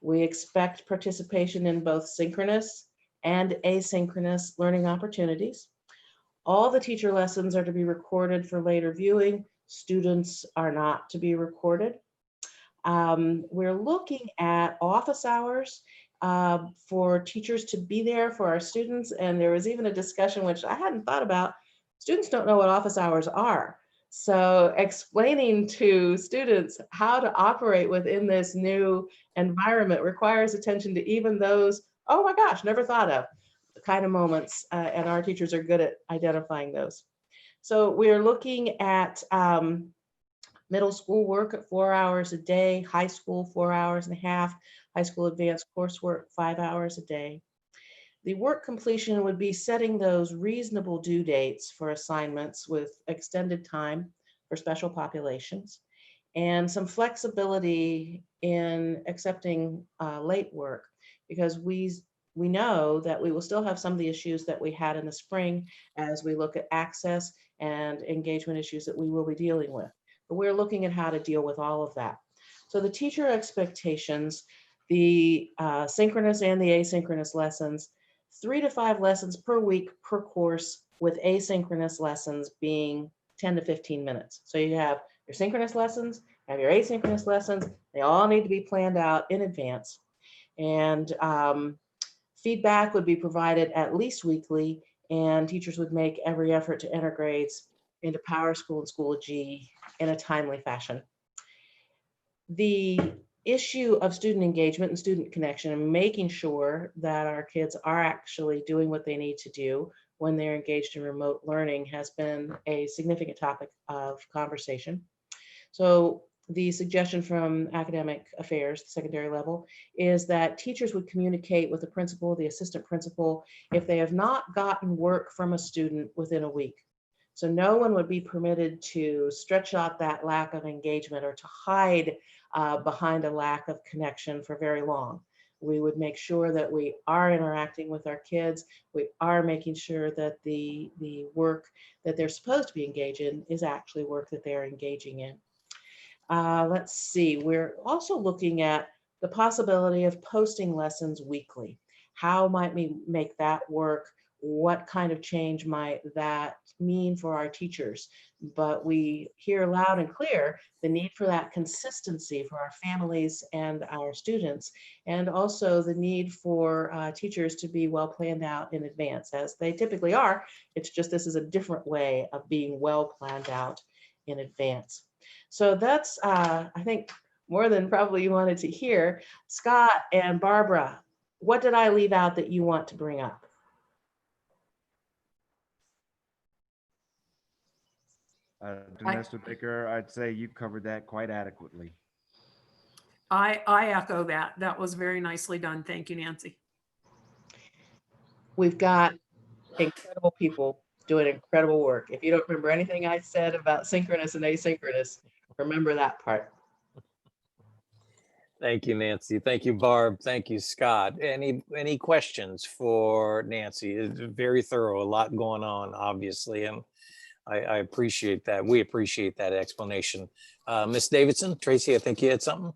We expect participation in both synchronous and asynchronous learning opportunities. All the teacher lessons are to be recorded for later viewing. Students are not to be recorded. We're looking at office hours for teachers to be there for our students. And there was even a discussion, which I hadn't thought about. Students don't know what office hours are. So explaining to students how to operate within this new environment requires attention to even those, oh my gosh, never thought of, the kind of moments, and our teachers are good at identifying those. So we're looking at middle school work at 4 hours a day, high school 4 hours and a half, high school advanced coursework 5 hours a day. The work completion would be setting those reasonable due dates for assignments with extended time for special populations, and some flexibility in accepting late work, because we know that we will still have some of the issues that we had in the spring as we look at access and engagement issues that we will be dealing with. But we're looking at how to deal with all of that. So the teacher expectations, the synchronous and the asynchronous lessons, 3 to 5 lessons per week per course, with asynchronous lessons being 10 to 15 minutes. So you have your synchronous lessons, you have your asynchronous lessons. They all need to be planned out in advance. And feedback would be provided at least weekly, and teachers would make every effort to enter grades into PowerSchool and Schoology in a timely fashion. The issue of student engagement and student connection, and making sure that our kids are actually doing what they need to do when they're engaged in remote learning, has been a significant topic of conversation. So the suggestion from academic affairs, the secondary level, is that teachers would communicate with the principal, the assistant principal, if they have not gotten work from a student within a week. So no one would be permitted to stretch out that lack of engagement or to hide behind a lack of connection for very long. We would make sure that we are interacting with our kids. We are making sure that the work that they're supposed to be engaged in is actually work that they're engaging in. Let's see, we're also looking at the possibility of posting lessons weekly. How might we make that work? What kind of change might that mean for our teachers? But we hear loud and clear the need for that consistency for our families and our students, and also the need for teachers to be well planned out in advance, as they typically are. It's just this is a different way of being well planned out in advance. So that's, I think, more than probably you wanted to hear. Scott and Barbara, what did I leave out that you want to bring up? Mr. Baker, I'd say you covered that quite adequately. I echo that. That was very nicely done. Thank you, Nancy. We've got incredible people doing incredible work. If you don't remember anything I said about synchronous and asynchronous, remember that part. Thank you, Nancy. Thank you, Barb. Thank you, Scott. Any questions for Nancy? It's very thorough, a lot going on, obviously, and I appreciate that. We appreciate that explanation. Ms. Davidson, Tracy, I think you had something?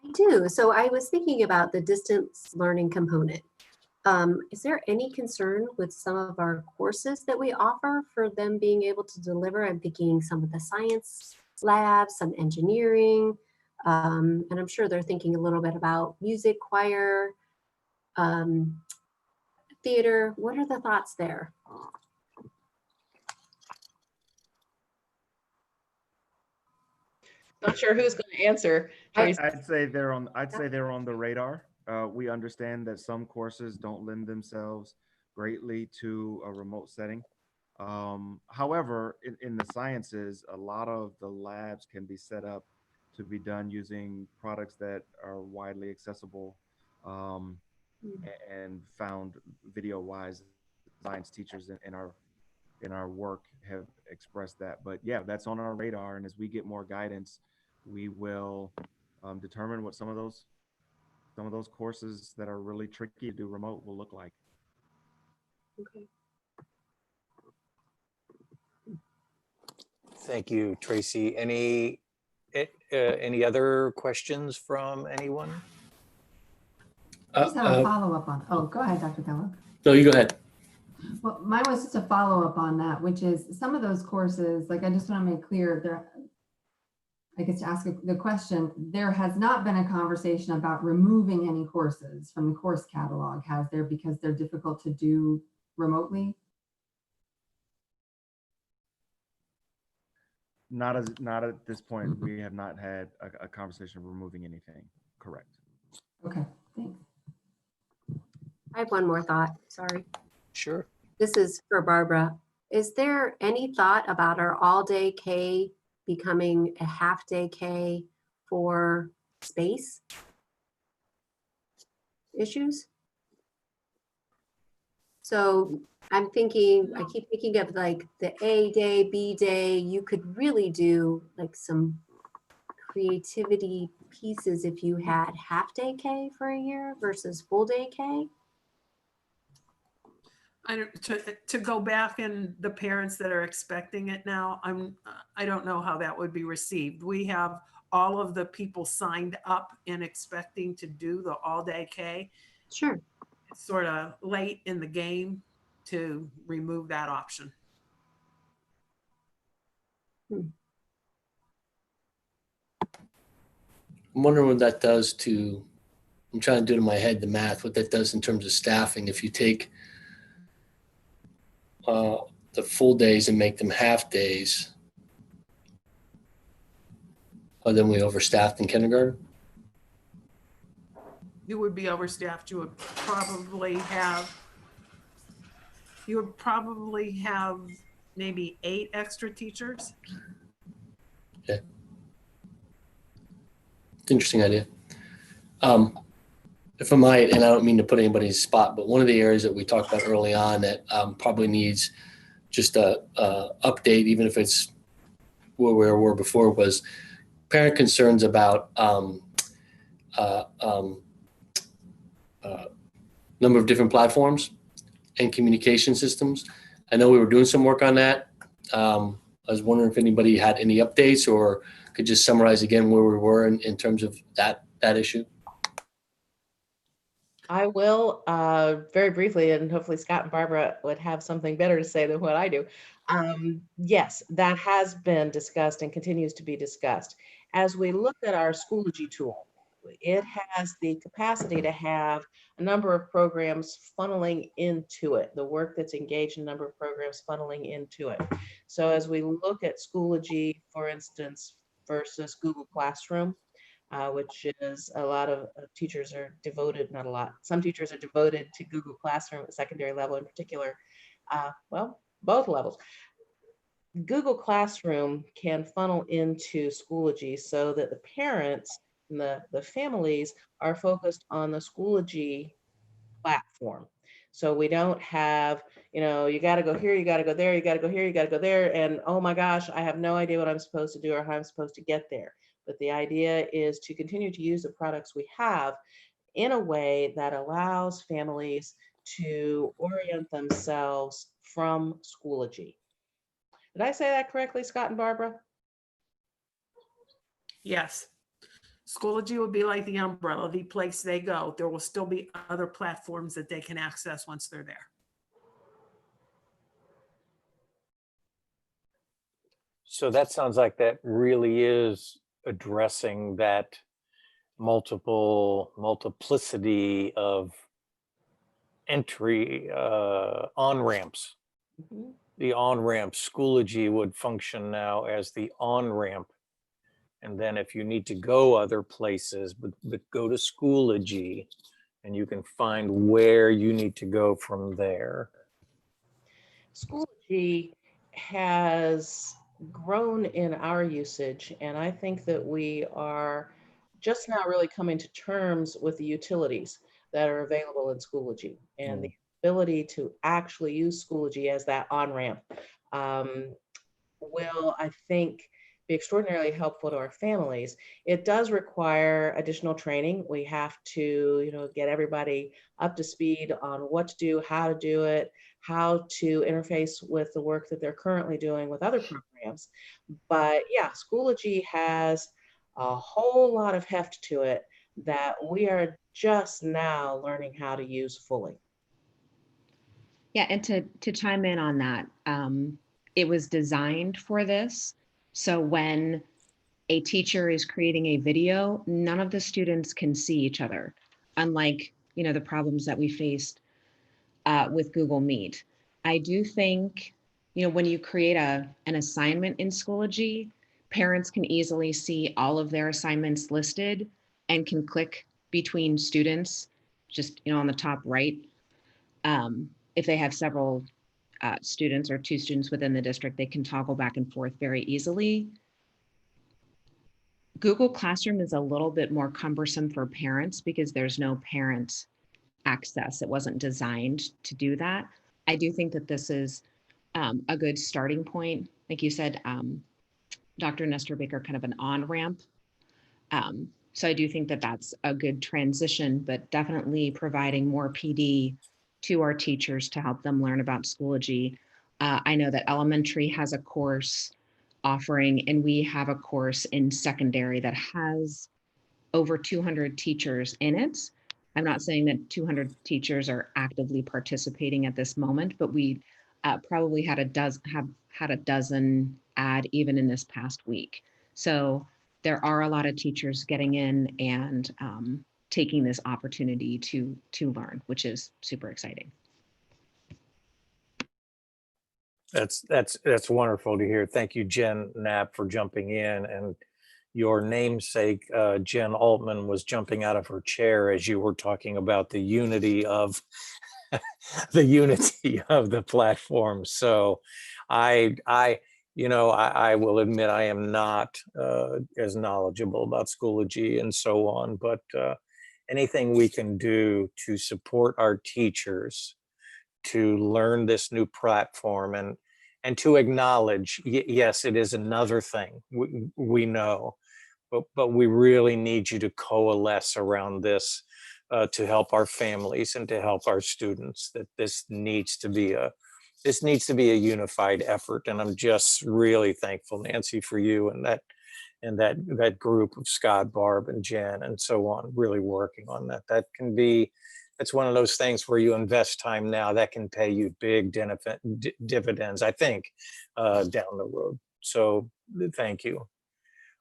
I do. So I was thinking about the distance learning component. Is there any concern with some of our courses that we offer for them being able to deliver? I'm thinking some of the science labs, some engineering, and I'm sure they're thinking a little bit about music, choir, theater. What are the thoughts there? Not sure who's going to answer. Tracy. I'd say they're on the radar. We understand that some courses don't lend themselves greatly to a remote setting. However, in the sciences, a lot of the labs can be set up to be done using products that are widely accessible and found video-wise. Science teachers in our work have expressed that. But yeah, that's on our radar, and as we get more guidance, we will determine what some of those courses that are really tricky to do remote will look like. Okay. Thank you, Tracy. Any other questions from anyone? I just have a follow-up on, oh, go ahead, Dr. Kellogg. No, you go ahead. Well, mine was just a follow-up on that, which is some of those courses, like I just want to make clear there, I guess to ask the question, there has not been a conversation about removing any courses from the course catalog, has there, because they're difficult to do remotely? Not at this point. We have not had a conversation of removing anything. Correct. Okay, thanks. I have one more thought, sorry. Sure. This is for Barbara. Is there any thought about our all-day K becoming a half-day K for space issues? So I'm thinking, I keep thinking of like the A day, B day, you could really do like some creativity pieces if you had half-day K for a year versus full-day K. To go back and the parents that are expecting it now, I don't know how that would be received. We have all of the people signed up and expecting to do the all-day K. Sure. It's sort of late in the game to remove that option. I'm wondering what that does to, I'm trying to do in my head the math, what that does in terms of staffing. If you take the full days and make them half days, then we overstaffed in kindergarten. You would be overstaffed. You would probably have maybe 8 extra teachers. Okay. It's an interesting idea. If I might, and I don't mean to put anybody's spot, but one of the areas that we talked about early on that probably needs just a update, even if it's where we were before, was parent concerns about number of different platforms and communication systems. I know we were doing some work on that. I was wondering if anybody had any updates or could just summarize again where we were in terms of that issue. I will very briefly, and hopefully Scott and Barbara would have something better to say than what I do. Yes, that has been discussed and continues to be discussed. As we look at our Schoology tool, it has the capacity to have a number of programs funneling into it, the work that's engaged in a number of programs funneling into it. So as we look at Schoology, for instance, versus Google Classroom, which is a lot of teachers are devoted, not a lot, some teachers are devoted to Google Classroom at secondary level in particular, well, both levels. Google Classroom can funnel into Schoology so that the parents and the families are focused on the Schoology platform. So we don't have, you got to go here, you got to go there, you got to go here, you got to go there. And oh my gosh, I have no idea what I'm supposed to do or how I'm supposed to get there. But the idea is to continue to use the products we have in a way that allows families to orient themselves from Schoology. Did I say that correctly, Scott and Barbara? Yes. Schoology will be like the umbrella, the place they go. There will still be other platforms that they can access once they're there. So that sounds like that really is addressing that multiplicity of entry on-ramps. Mm-hmm. The on-ramp Schoology would function now as the on-ramp. And then if you need to go other places, but go to Schoology and you can find where you need to go from there. Schoology has grown in our usage, and I think that we are just now really coming to terms with the utilities that are available in Schoology and the ability to actually use Schoology as that on-ramp will, I think, be extraordinarily helpful to our families. It does require additional training. We have to, get everybody up to speed on what to do, how to do it, how to interface with the work that they're currently doing with other programs. But yeah, Schoology has a whole lot of heft to it that we are just now learning how to use fully. Yeah, and to chime in on that, it was designed for this. So when a teacher is creating a video, none of the students can see each other, unlike, the problems that we faced with Google Meet. I do think, when you create an assignment in Schoology, parents can easily see all of their assignments listed and can click between students, just, on the top right. If they have several students or 2 students within the district, they can toggle back and forth very easily. Google Classroom is a little bit more cumbersome for parents because there's no parent access. It wasn't designed to do that. I do think that this is a good starting point. Like you said, Dr. Nestor Baker, kind of an on-ramp. So I do think that that's a good transition, but definitely providing more PD to our teachers to help them learn about Schoology. I know that elementary has a course offering, and we have a course in secondary that has over 200 teachers in it. I'm not saying that 200 teachers are actively participating at this moment, but we probably have had a dozen add even in this past week. So there are a lot of teachers getting in and taking this opportunity to learn, which is super exciting. That's wonderful to hear. Thank you, Jen Knapp, for jumping in. And your namesake, Jen Altman, was jumping out of her chair as you were talking about the unity of the platform. So I will admit I am not as knowledgeable about Schoology and so on, but anything we can do to support our teachers to learn this new platform and to acknowledge, yes, it is another thing, we know, but we really need you to coalesce around this to help our families and to help our students, that this needs to be a unified effort. And I'm just really thankful, Nancy, for you and that group of Scott, Barb, and Jen and so on, really working on that. It's one of those things where you invest time now that can pay you big dividends, I think, down the road. So thank you.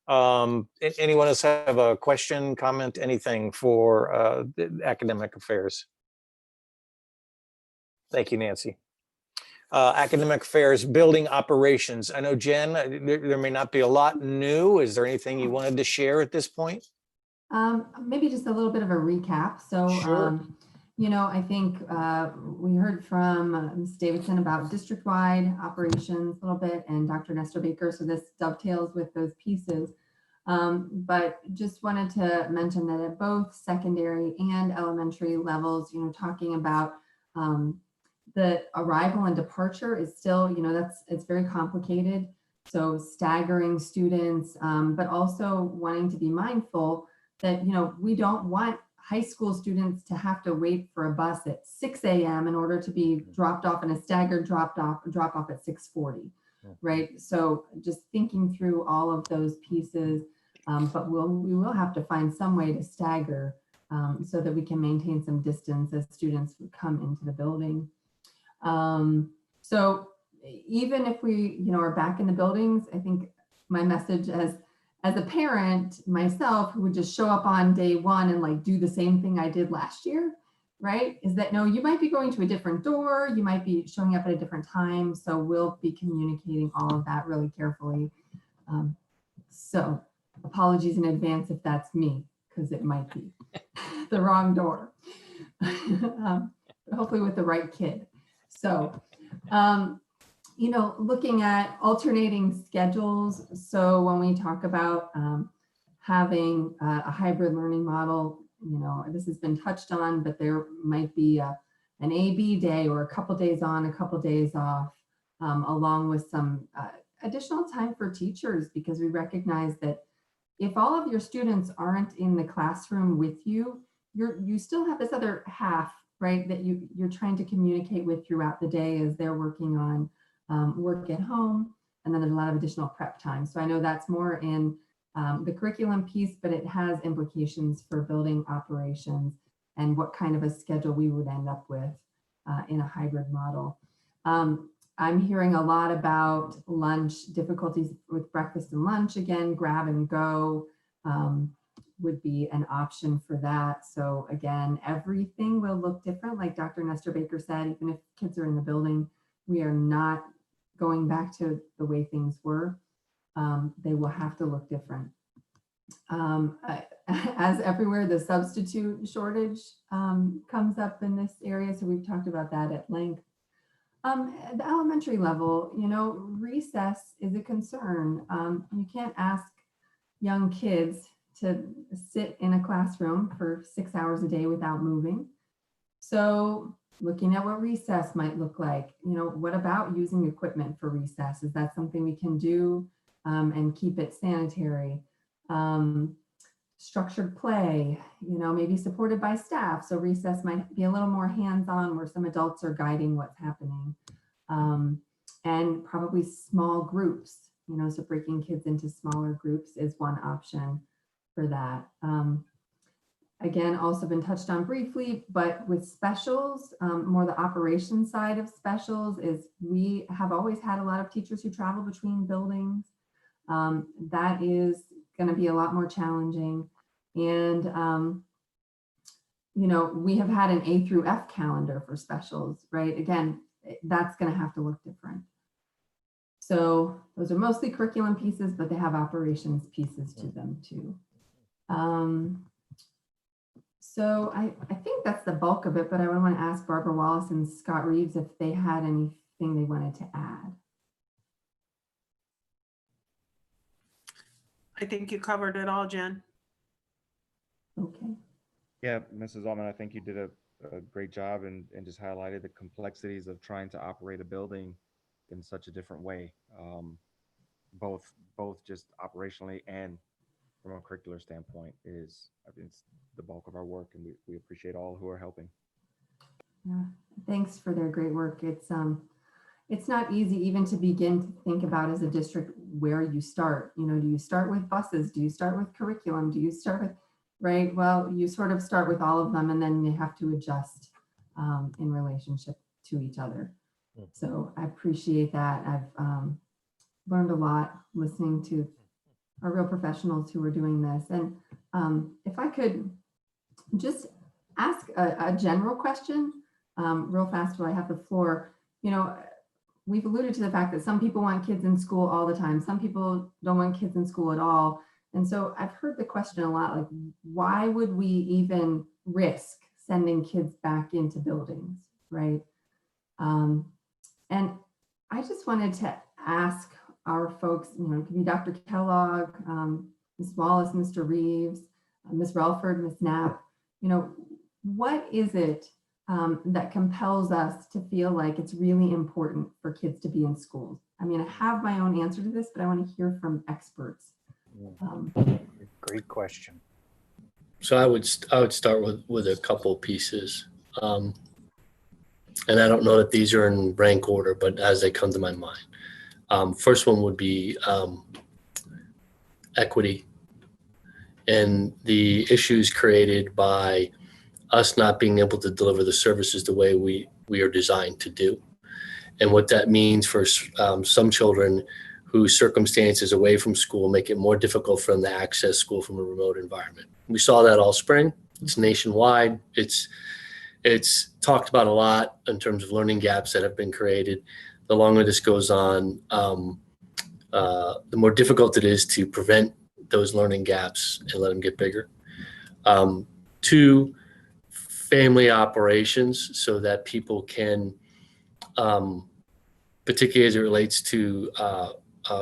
Anyone else have a question, comment, anything for academic affairs? Thank you, Nancy. Academic affairs, building operations. I know, Jen, there may not be a lot new. Is there anything you wanted to share at this point? Maybe just a little bit of a recap. So, Sure. I think we heard from Ms. Davidson about district-wide operations a little bit, and Dr. Nestor Baker. So this dovetails with those pieces. But just wanted to mention that at both secondary and elementary levels, talking about the arrival and departure is still, it's very complicated. So staggering students, but also wanting to be mindful that, we don't want high school students to have to wait for a bus at 6 a.m. in order to be dropped off in a staggered drop off at 6:40, right? So just thinking through all of those pieces, but we will have to find some way to stagger so that we can maintain some distance as students come into the building. So even if we, are back in the buildings, I think my message as a parent myself, who would just show up on day one and do the same thing I did last year, right? Is that, no, you might be going to a different door, you might be showing up at a different time. So we'll be communicating all of that really carefully. So apologies in advance if that's me, because it might be the wrong door. Hopefully with the right kid. So, looking at alternating schedules. So when we talk about having a hybrid learning model, this has been touched on, but there might be an A/B day or a couple days on, a couple days off, along with some additional time for teachers, because we recognize that if all of your students aren't in the classroom with you, you still have this other half, right, that you're trying to communicate with throughout the day as they're working on work at home. And then there's a lot of additional prep time. So I know that's more in the curriculum piece, but it has implications for building operations and what kind of a schedule we would end up with in a hybrid model. I'm hearing a lot about lunch, difficulties with breakfast and lunch. Again, grab and go would be an option for that. So again, everything will look different. Like Dr. Nestor Baker said, even if kids are in the building, we are not going back to the way things were. They will have to look different. As everywhere, the substitute shortage comes up in this area. So we've talked about that at length. At the elementary level, you know, recess is a concern. You can't ask young kids to sit in a classroom for 6 hours a day without moving. So looking at what recess might look like, you know, what about using equipment for recess? Is that something we can do and keep it sanitary? Structured play, you know, maybe supported by staff. So recess might be a little more hands-on where some adults are guiding what's happening. And probably small groups, you know, so breaking kids into smaller groups is one option for that. Again, also been touched on briefly, but with specials, more the operations side of specials is we have always had a lot of teachers who travel between buildings. That is going to be a lot more challenging. And, you know, we have had an A through F calendar for specials, right? Again, that's going to have to look different. So those are mostly curriculum pieces, but they have operations pieces to them too. So I think that's the bulk of it, but I want to ask Barbara Wallace and Scott Reeves if they had anything they wanted to add. I think you covered it all, Jen. Okay. Yeah, Mrs. Altman, I think you did a great job and just highlighted the complexities of trying to operate a building in such a different way, both just operationally and from a curricular standpoint is, I think, it's the bulk of our work, and we appreciate all who are helping. Yeah, thanks for their great work. It's not easy even to begin to think about as a district where you start. You know, do you start with buses? Do you start with curriculum? Do you start with, right? Well, you sort of start with all of them, and then you have to adjust in relationship to each other. So I appreciate that. I've learned a lot listening to our real professionals who are doing this. And if I could just ask a general question real fast while I have the floor. You know, we've alluded to the fact that some people want kids in school all the time. Some people don't want kids in school at all. And so I've heard the question a lot, like, why would we even risk sending kids back into buildings, right? And I just wanted to ask our folks, you know, it could be Dr. Kellogg, Ms. Wallace, Mr. Reeves, Ms. Relford, Ms. Knapp, you know, what is it that compels us to feel like it's really important for kids to be in schools? I mean, I have my own answer to this, but I want to hear from experts. Great question. So I would start with a couple pieces. And I don't know that these are in rank order, but as they come to my mind. First one would be equity and the issues created by us not being able to deliver the services the way we are designed to do. And what that means for some children whose circumstances away from school make it more difficult for them to access school from a remote environment. We saw that all spring. It's nationwide. It's talked about a lot in terms of learning gaps that have been created. The longer this goes on, the more difficult it is to prevent those learning gaps and let them get bigger. Two, family operations so that people can, particularly as it relates to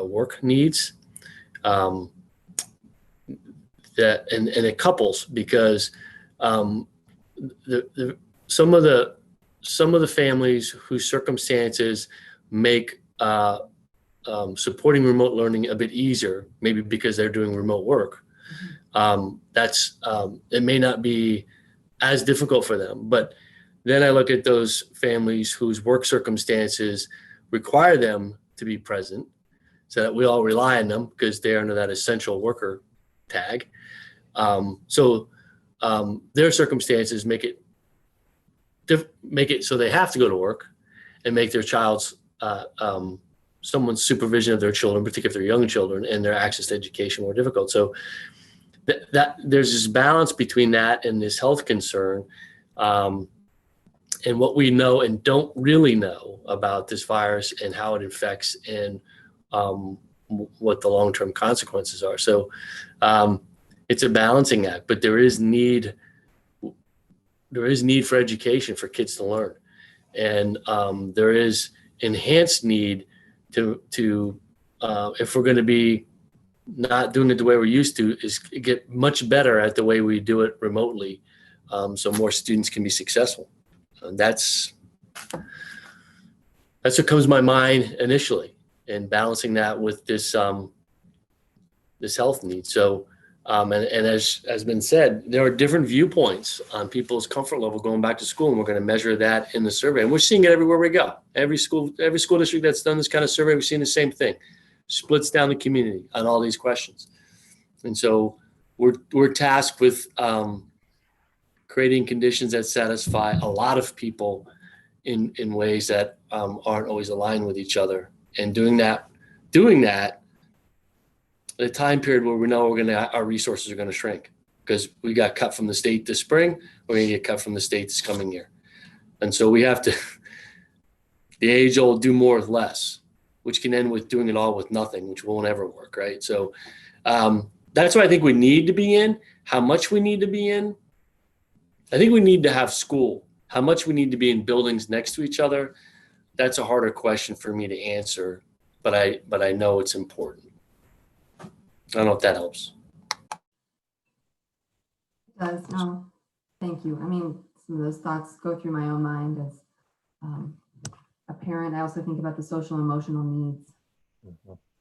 work needs, that and it couples because some of the families whose circumstances make supporting remote learning a bit easier, maybe because they're doing remote work. It may not be as difficult for them, but then I look at those families whose work circumstances require them to be present. so that we all rely on them because they're under that essential worker tag. Their circumstances make it so they have to go to work and make their child's someone's supervision of their children, particularly if they're young children, and their access to education more difficult. So that there's this balance between that and this health concern, and what we know and don't really know about this virus and how it infects and what the long-term consequences are. So it's a balancing act, but there is need for education for kids to learn, and there is enhanced need to if we're going to be not doing it the way we're used to, is get much better at the way we do it remotely, so more students can be successful. And that's what comes to my mind initially, and balancing that with this this health need. So and as has been said, there are different viewpoints on people's comfort level going back to school, and we're going to measure that in the survey. And we're seeing it everywhere we go. Every school district that's done this kind of survey, we've seen the same thing. Splits down the community on all these questions. And so we're tasked with creating conditions that satisfy a lot of people in ways that aren't always aligned with each other. And doing that at a time period where we know our resources are going to shrink, because we got cut from the state this spring, we're going to get cut from the state this coming year. And so we have to, the age old do more with less, which can end with doing it all with nothing, which won't ever work, right? So that's what I think we need to be in. How much we need to be in? I think we need to have school. How much we need to be in buildings next to each other? That's a harder question for me to answer, but I know it's important. I don't know if that helps. It does. No, thank you. I mean, some of those thoughts go through my own mind as a parent. I also think about the social and emotional needs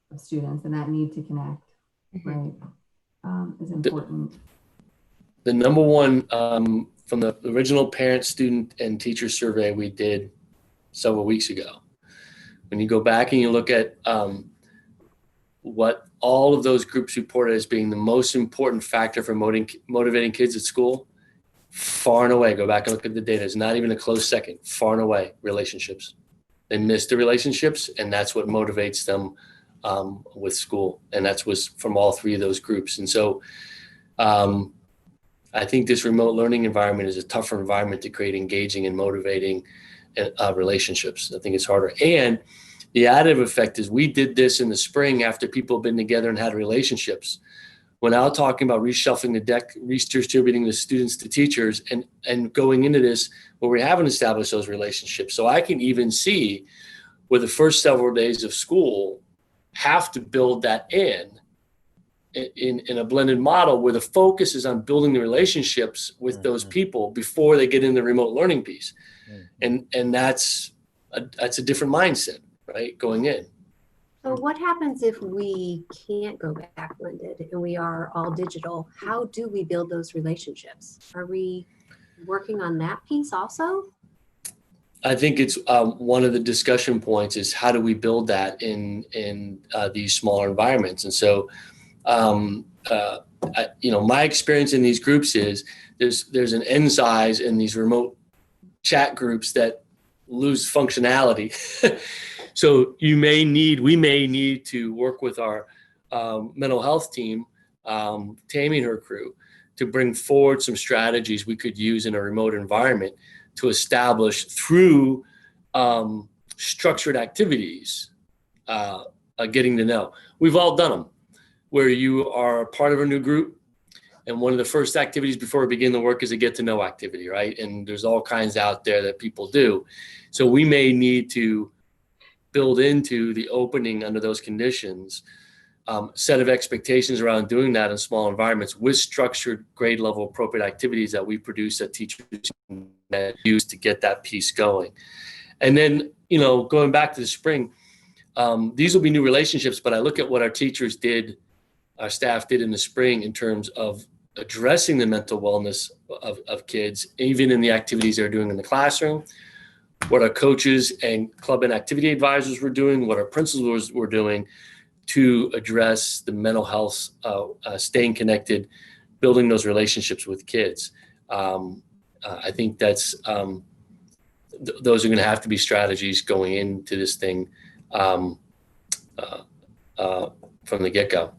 of students, and that need to connect, right, is important. The number one from the original parent, student, and teacher survey we did several weeks ago, when you go back and you look at what all of those groups reported as being the most important factor for motivating kids at school, far and away, go back and look at the data, it's not even a close second, far and away, relationships. They miss the relationships, and that's what motivates them with school. And that was from all three of those groups. And so I think this remote learning environment is a tougher environment to create engaging and motivating relationships. I think it's harder. And the additive effect is we did this in the spring after people have been together and had relationships. We're now talking about reshuffling the deck, redistributing the students to teachers, and going into this where we haven't established those relationships. So I can even see where the first several days of school have to build that in a blended model where the focus is on building the relationships with those people before they get in the remote learning piece. And that's a different mindset, right, going in. So what happens if we can't go back blended and we are all digital? How do we build those relationships? Are we working on that piece also? I think it's one of the discussion points is how do we build that in these smaller environments? And so, my experience in these groups is there's an end size in these remote chat groups that lose functionality. So we may need to work with our mental health team, Tammy and her crew, to bring forward some strategies we could use in a remote environment to establish through structured activities, getting to know. We've all done them, where you are part of a new group, and one of the first activities before we begin the work is a get to know activity, right? And there's all kinds out there that people do. So we may need to build into the opening under those conditions, set of expectations around doing that in small environments with structured grade level appropriate activities that we produce that teachers can use to get that piece going. And then, going back to the spring, these will be new relationships, but I look at what our teachers did, our staff did in the spring in terms of addressing the mental wellness of kids, even in the activities they're doing in the classroom, what our coaches and club and activity advisors were doing, what our principals were doing to address the mental health, staying connected, building those relationships with kids. I think that's those are going to have to be strategies going into this thing from the get-go.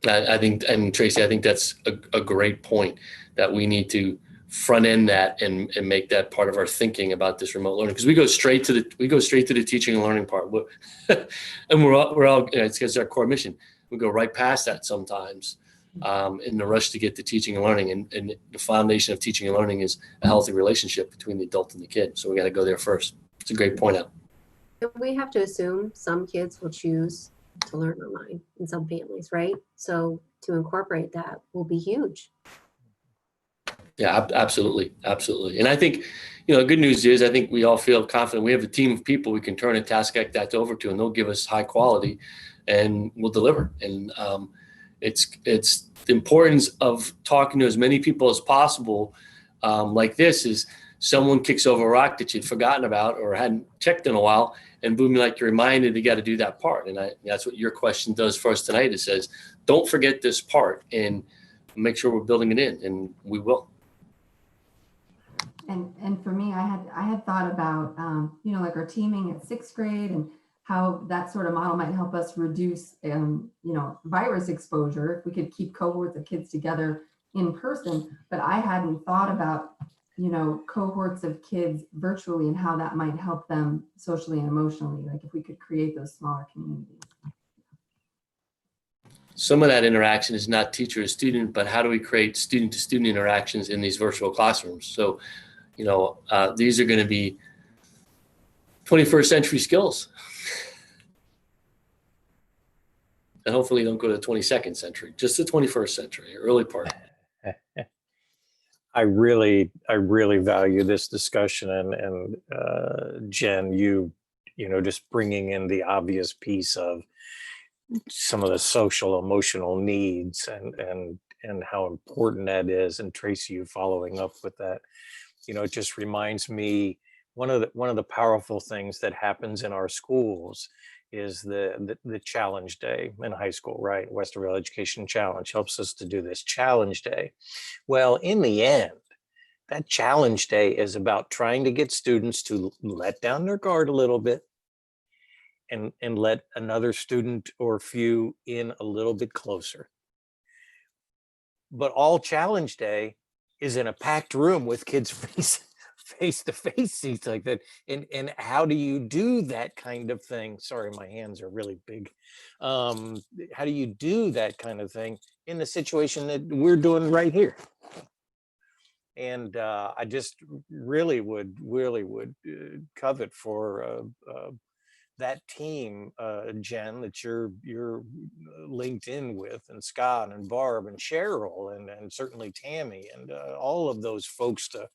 I think, and Tracy, I think that's a great point, that we need to front end that and make that part of our thinking about this remote learning, because we go straight to the teaching and learning part, and we're all it's our core mission. We go right past that sometimes in the rush to get to teaching and learning, and the foundation of teaching and learning is a healthy relationship between the adult and the kid. So we got to go there first. It's a great point out. We have to assume some kids will choose to learn online in some families, right? So to incorporate that will be huge. Yeah, absolutely. Absolutely. And I think, the good news is I think we all feel confident. We have a team of people we can turn a task like that over to, and they'll give us high quality and we'll deliver. And it's the importance of talking to as many people as possible. Like this is someone kicks over a rock that you'd forgotten about or hadn't checked in a while, and boom, like you're reminded you got to do that part. And that's what your question does for us tonight. It says, don't forget this part and make sure we're building it in, and we will. And for me, I had thought about, like our teaming at 6th grade and how that sort of model might help us reduce, virus exposure if we could keep cohorts of kids together in person. But I hadn't thought about, cohorts of kids virtually and how that might help them socially and emotionally, like if we could create those smaller communities. Some of that interaction is not teacher to student, but how do we create student to student interactions in these virtual classrooms? So, these are going to be 21st century skills. And hopefully don't go to the 22nd century, just the 21st century, early part. I really value this discussion, and Jen, you just bringing in the obvious piece of some of the social emotional needs and how important that is, and Tracy, you following up with that. It just reminds me one of the powerful things that happens in our schools is the challenge day in high school, right? Westerville Education Challenge helps us to do this challenge day. Well, in the end, that challenge day is about trying to get students to let down their guard a little bit and let another student or few in a little bit closer. But all challenge day is in a packed room with kids face to face seats like that. And how do you do that kind of thing? Sorry, my hands are really big. How do you do that kind of thing in the situation that we're doing right here? And I just really would covet for that team, Jen, that you're linked in with, and Scott and Barb and Cheryl and certainly Tammy and all of those folks to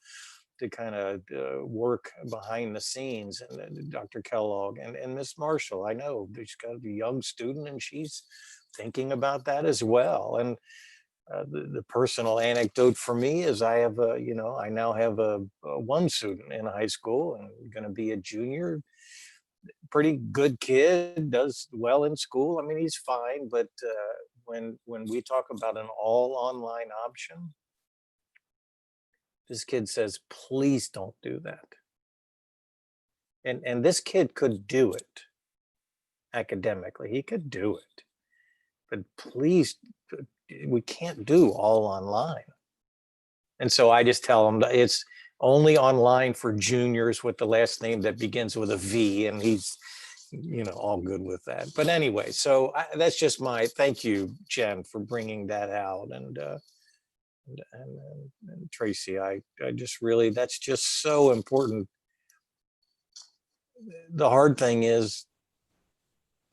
kind of work behind the scenes, and Dr. Kellogg and Miss Marshall. I know she's got a young student and she's thinking about that as well. And the personal anecdote for me is I have I now have a one student in high school and going to be a junior. Pretty good kid, does well in school. I mean, he's fine, but when we talk about an all online option, this kid says, please don't do that. And this kid could do it academically. He could do it. But please, we can't do all online. And so I just tell him that it's only online for juniors with the last name that begins with a V, and he's all good with that. But anyway, so that's just my thank you, Jen, for bringing that out. And Tracy, I just really, that's just so important. The hard thing is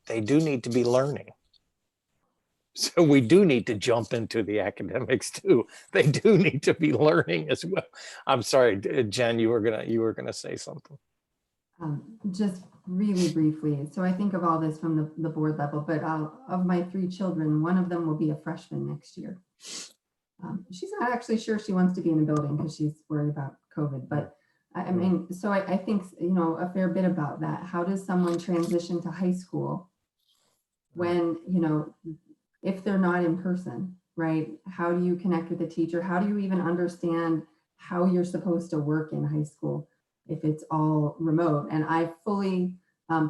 they do need to be learning. So we do need to jump into the academics too. They do need to be learning as well. I'm sorry, Jen, you were gonna say something. Just really briefly. So I think of all this from the board level, but of my 3 children, one of them will be a freshman next year. She's not actually sure she wants to be in a building because she's worried about COVID, but I mean, so I think, a fair bit about that. How does someone transition to high school when, if they're not in person, right? How do you connect with the teacher? How do you even understand how you're supposed to work in high school if it's all remote? And I fully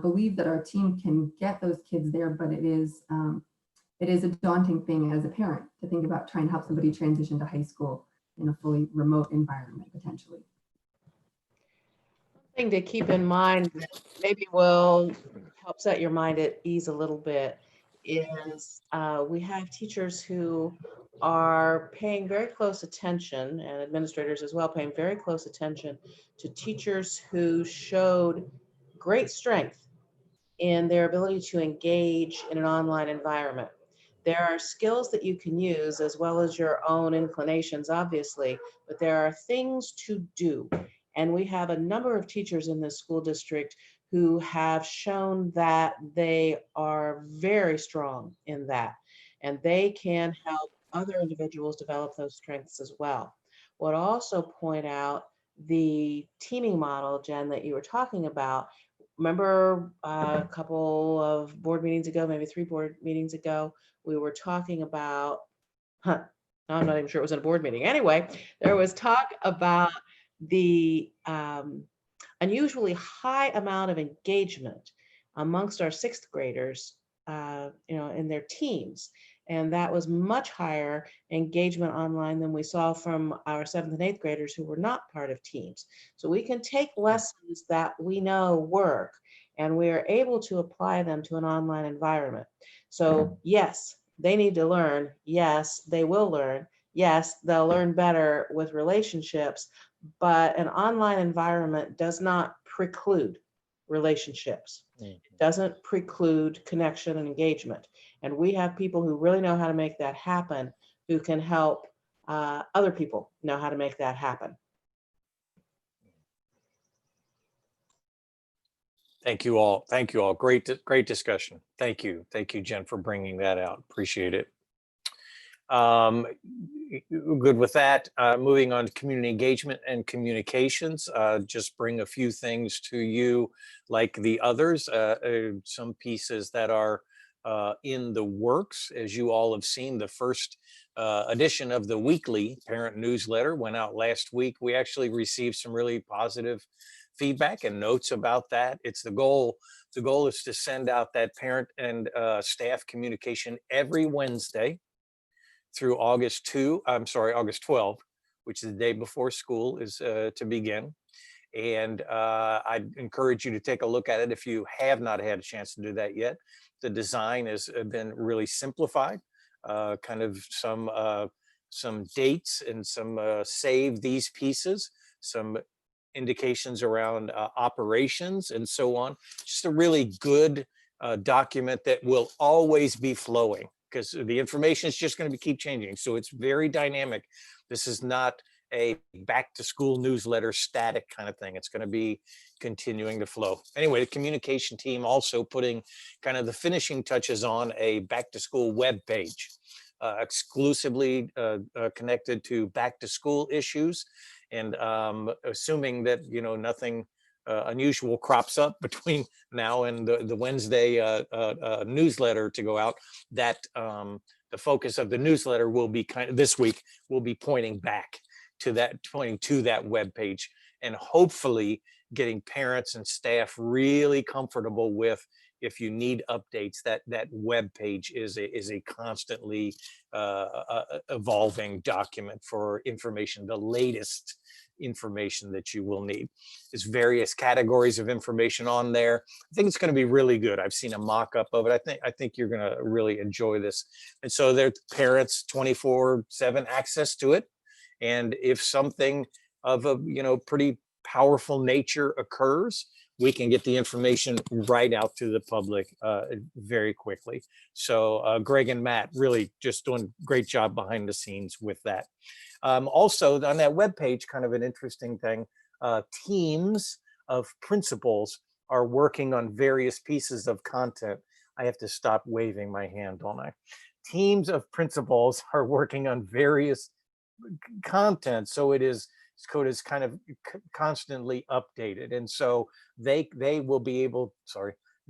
believe that our team can get those kids there, but it is a daunting thing as a parent to think about trying to help somebody transition to high school in a fully remote environment potentially. Thing to keep in mind that maybe will help set your mind at ease a little bit is we have teachers who are paying very close attention, and administrators as well, paying very close attention to teachers who showed great strength in their ability to engage in an online environment. There are skills that you can use as well as your own inclinations, obviously, but there are things to do. And we have a number of teachers in this school district who have shown that they are very strong in that, and they can help other individuals develop those strengths as well. Would also point out the teaming model, Jen, that you were talking about. Remember a couple of board meetings ago, maybe 3 board meetings ago, we were talking about, no, I'm not even sure it was in a board meeting. Anyway, there was talk about the unusually high amount of engagement amongst our 6th graders, in their teams. And that was much higher engagement online than we saw from our 7th and 8th graders who were not part of teams. So we can take lessons that we know work and we are able to apply them to an online environment. So yes, they need to learn. Yes, they will learn. Yes, they'll learn better with relationships, but an online environment does not preclude relationships. It doesn't preclude connection and engagement. And we have people who really know how to make that happen, who can help other people know how to make that happen. Thank you all. Thank you all. Great discussion. Thank you. Thank you, Jen, for bringing that out. Appreciate it. Good with that. Moving on to community engagement and communications. Just bring a few things to you like the others. Some pieces that are in the works. As you all have seen, the first edition of the weekly parent newsletter went out last week. We actually received some really positive feedback and notes about that. It's the goal. The goal is to send out that parent and staff communication every Wednesday through August 12, which is the day before school is to begin. And I'd encourage you to take a look at it if you have not had a chance to do that yet. The design has been really simplified, kind of some dates and some save these pieces, some indications around operations and so on. Just a really good document that will always be flowing, because the information is just going to keep changing. So it's very dynamic. This is not a back to school newsletter static kind of thing. It's going to be continuing to flow. Anyway, the communication team also putting kind of the finishing touches on a back to school web page, exclusively connected to back to school issues. And assuming that, nothing unusual crops up between now and the Wednesday newsletter to go out, that the focus of the newsletter will be this week will be pointing to that web page, and hopefully getting parents and staff really comfortable with, if you need updates, that web page is a constantly evolving document for information, the latest information that you will need. There's various categories of information on there. I think it's going to be really good. I've seen a mock-up of it. I think you're going to really enjoy this. And so there's parents 24/7 access to it. And if something of a pretty powerful nature occurs, we can get the information right out to the public very quickly. So Greg and Matt really just doing a great job behind the scenes with that. Also on that webpage, kind of an interesting thing, teams of principals are working on various pieces of content. I have to stop waving my hand, don't I? Teams of principals are working on various content. So its code is kind of constantly updated. And so they will be able,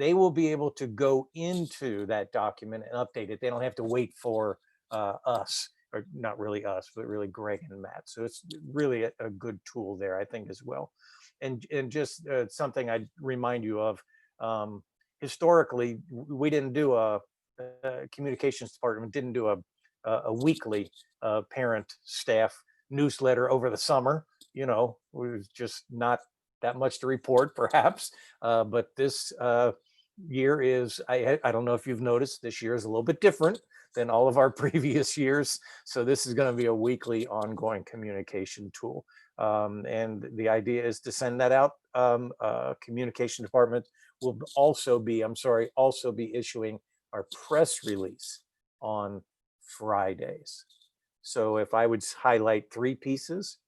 they will be able to go into that document and update it. They don't have to wait for us, or not really us, but really Greg and Matt. So it's really a good tool there, I think, as well. And just something I'd remind you of, historically, we didn't do a communications department didn't do a weekly parent staff newsletter over the summer. You know, it was just not that much to report, perhaps. But this year is, I don't know if you've noticed, this year is a little bit different than all of our previous years. So this is going to be a weekly ongoing communication tool. And the idea is to send that out. Communication department will also be, also be issuing our press release on Fridays. So if I would highlight 3 pieces,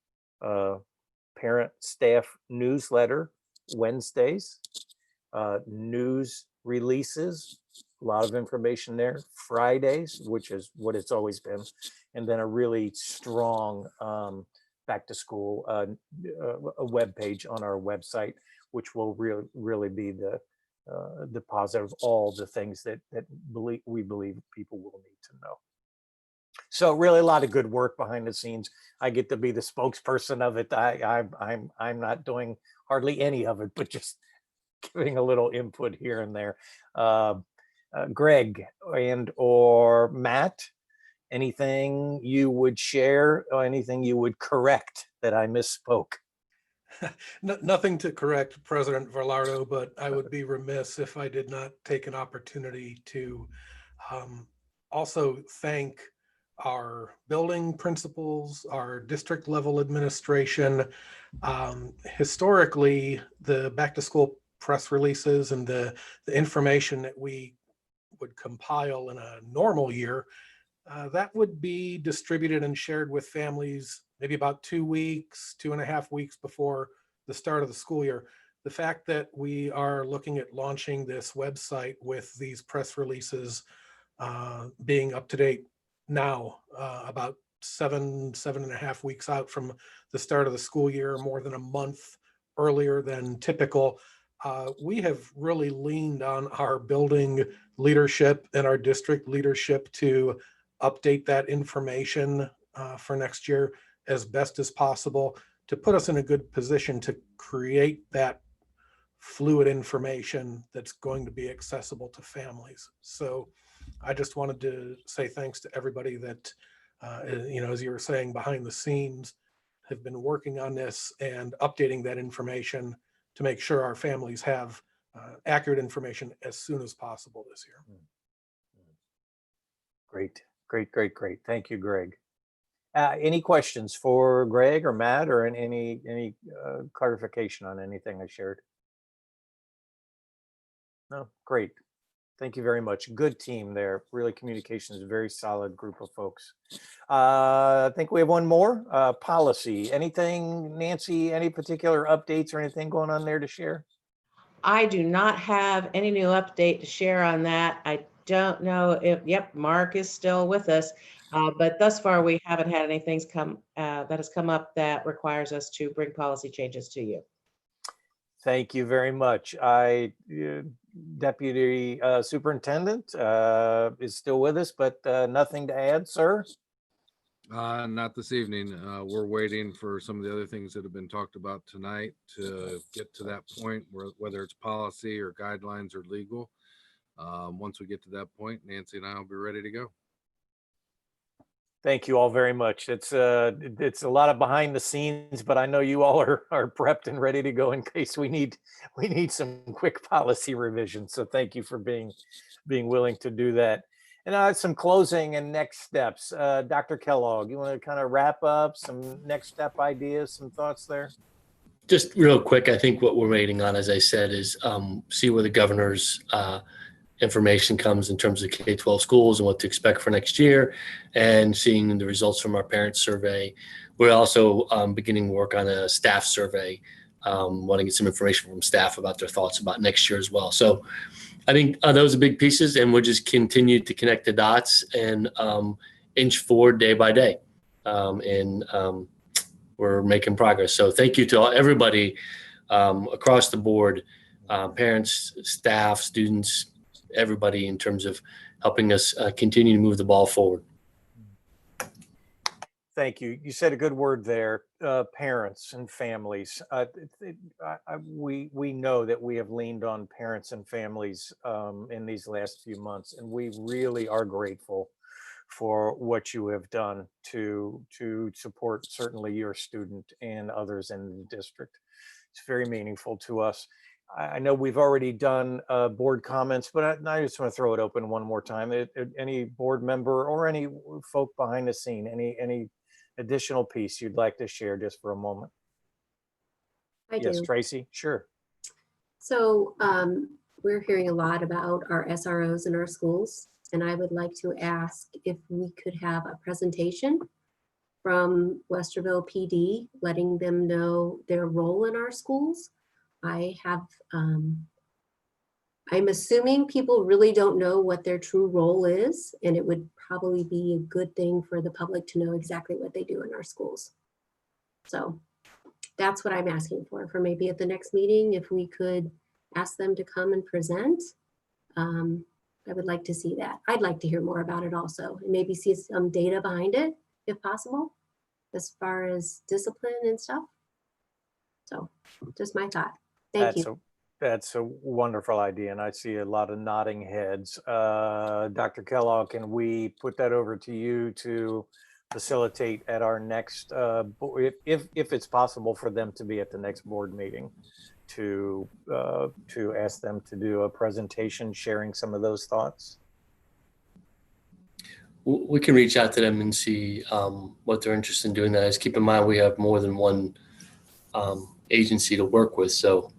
parent staff newsletter Wednesdays, news releases, a lot of information there, Fridays, which is what it's always been, and then a really strong back to school a web page on our website, which will really be the deposit of all the things that we believe people will need to know. So really a lot of good work behind the scenes. I get to be the spokesperson of it. I'm not doing hardly any of it, but just giving a little input here and there. Greg and or Matt, anything you would share or anything you would correct that I misspoke? Nothing to correct President Velardo, but I would be remiss if I did not take an opportunity to also thank our building principals, our district level administration. Historically, the back to school press releases and the information that we would compile in a normal year, that would be distributed and shared with families maybe about 2 weeks, 2.5 weeks before the start of the school year. The fact that we are looking at launching this website with these press releases being up to date now, about 7.5 weeks out from the start of the school year, more than a month earlier than typical, we have really leaned on our building leadership and our district leadership to update that information for next year as best as possible, to put us in a good position to create that fluid information that's going to be accessible to families. So I just wanted to say thanks to everybody that, as you were saying, behind the scenes have been working on this and updating that information to make sure our families have accurate information as soon as possible this year. Great. Thank you, Greg. Any questions for Greg or Matt, or any clarification on anything I shared? No, great. Thank you very much. Good team there. Really, communication is a very solid group of folks. I think we have one more. Policy. Anything, Nancy, any particular updates or anything going on there to share? I do not have any new update to share on that. I don't know if, yep, Mark is still with us, but thus far we haven't had anything that has come up that requires us to bring policy changes to you. Thank you very much. Deputy Superintendent is still with us, but nothing to add, sir? Not this evening. We're waiting for some of the other things that have been talked about tonight to get to that point, whether it's policy or guidelines or legal. Once we get to that point, Nancy and I will be ready to go. Thank you all very much. It's a lot of behind the scenes, but I know you all are prepped and ready to go in case we need some quick policy revisions. So thank you for being willing to do that. And some closing and next steps. Dr. Kellogg, you want to kind of wrap up some next step ideas, some thoughts there? Just real quick, I think what we're waiting on, as I said, is see where the governor's information comes in terms of K-12 schools and what to expect for next year, and seeing the results from our parent survey. We're also beginning work on a staff survey, want to get some information from staff about their thoughts about next year as well. So I think those are big pieces, and we'll just continue to connect the dots and inch forward day by day. We're making progress. So thank you to everybody across the board parents, staff, students, everybody in terms of helping us continue to move the ball forward. Thank you. You said a good word there, parents and families. We know that we have leaned on parents and families in these last few months, and we really are grateful for what you have done to support certainly your student and others in the district. It's very meaningful to us. I know we've already done board comments, but I just want to throw it open one more time. Any board member or any folk behind the scene, any additional piece you'd like to share just for a moment? Yes, do. Tracy, sure. So we're hearing a lot about our SROs in our schools, and I would like to ask if we could have a presentation from Westerville PD, letting them know their role in our schools. I'm assuming people really don't know what their true role is, and it would probably be a good thing for the public to know exactly what they do in our schools. So that's what I'm asking for maybe at the next meeting, if we could ask them to come and present. I would like to see that. I'd like to hear more about it also, and maybe see some data behind it, if possible, as far as discipline and stuff. So just my thought. Thank you. That's a wonderful idea, and I see a lot of nodding heads. Dr. Kellogg, can we put that over to you to facilitate at our next, if it's possible for them to be at the next board meeting, to ask them to do a presentation sharing some of those thoughts? We can reach out to them and see what they're interested in doing. That is, keep in mind we have more than one agency to work with, so.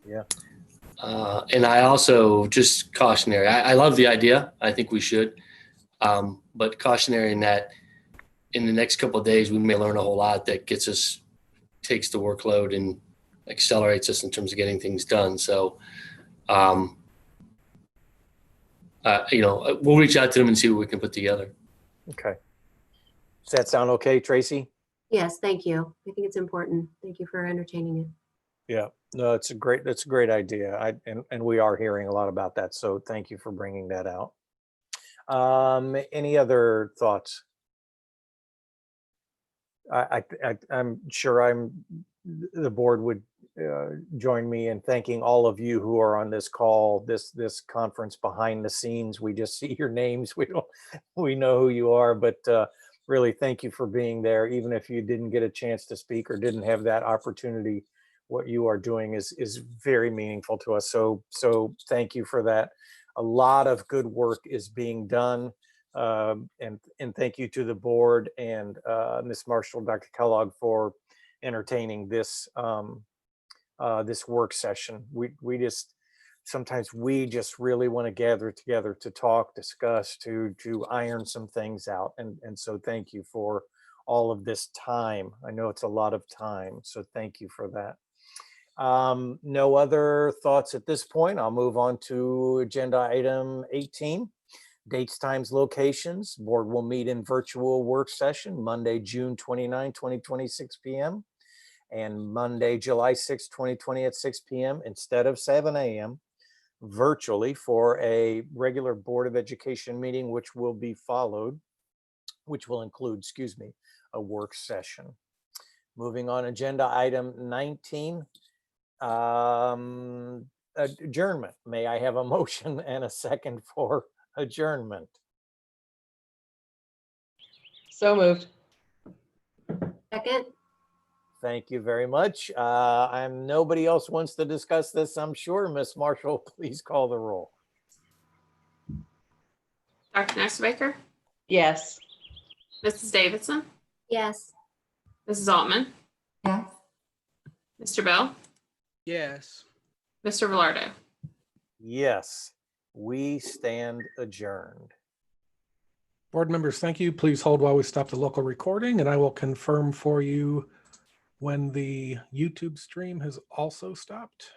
Yeah. And I also, just cautionary, I love the idea. I think we should, but cautionary in that in the next couple of days, we may learn a whole lot that takes the workload and accelerates us in terms of getting things done. So, we'll reach out to them and see what we can put together. Okay. Does that sound okay, Tracy? Yes, thank you. I think it's important. Thank you for entertaining it. Yeah, no, that's a great idea. And we are hearing a lot about that. So thank you for bringing that out. Any other thoughts? I'm sure the board would join me in thanking all of you who are on this call, this conference behind the scenes. We just see your names. We know who you are, but really thank you for being there. Even if you didn't get a chance to speak or didn't have that opportunity, what you are doing is very meaningful to us. So thank you for that. A lot of good work is being done. And thank you to the board and Ms. Marshall, Dr. Kellogg, for entertaining this this work session. Sometimes we just really want to gather together to talk, discuss, to iron some things out. And so thank you for all of this time. I know it's a lot of time, so thank you for that. No other thoughts at this point. I'll move on to agenda item 18. Dates, times, locations. Board will meet in virtual work session Monday, June 29, 2020, 6 p.m. and Monday, July 6, 2020 at 6 p.m. instead of 7 a.m. virtually for a regular Board of Education meeting, which will include, a work session. Moving on, agenda item 19. Adjournment. May I have a motion and a second for adjournment? So moved. Second. Thank you very much. Nobody else wants to discuss this, I'm sure. Ms. Marshall, please call the roll. Dr. Nesterbaker, Yes. Mrs. Davidson, Yes. Mrs. Altman, Yes. Mr. Bell, Yes. Mr. Velardo. Yes, we stand adjourned. Board members, thank you. Please hold while we stop the local recording, and I will confirm for you when the YouTube stream has also stopped.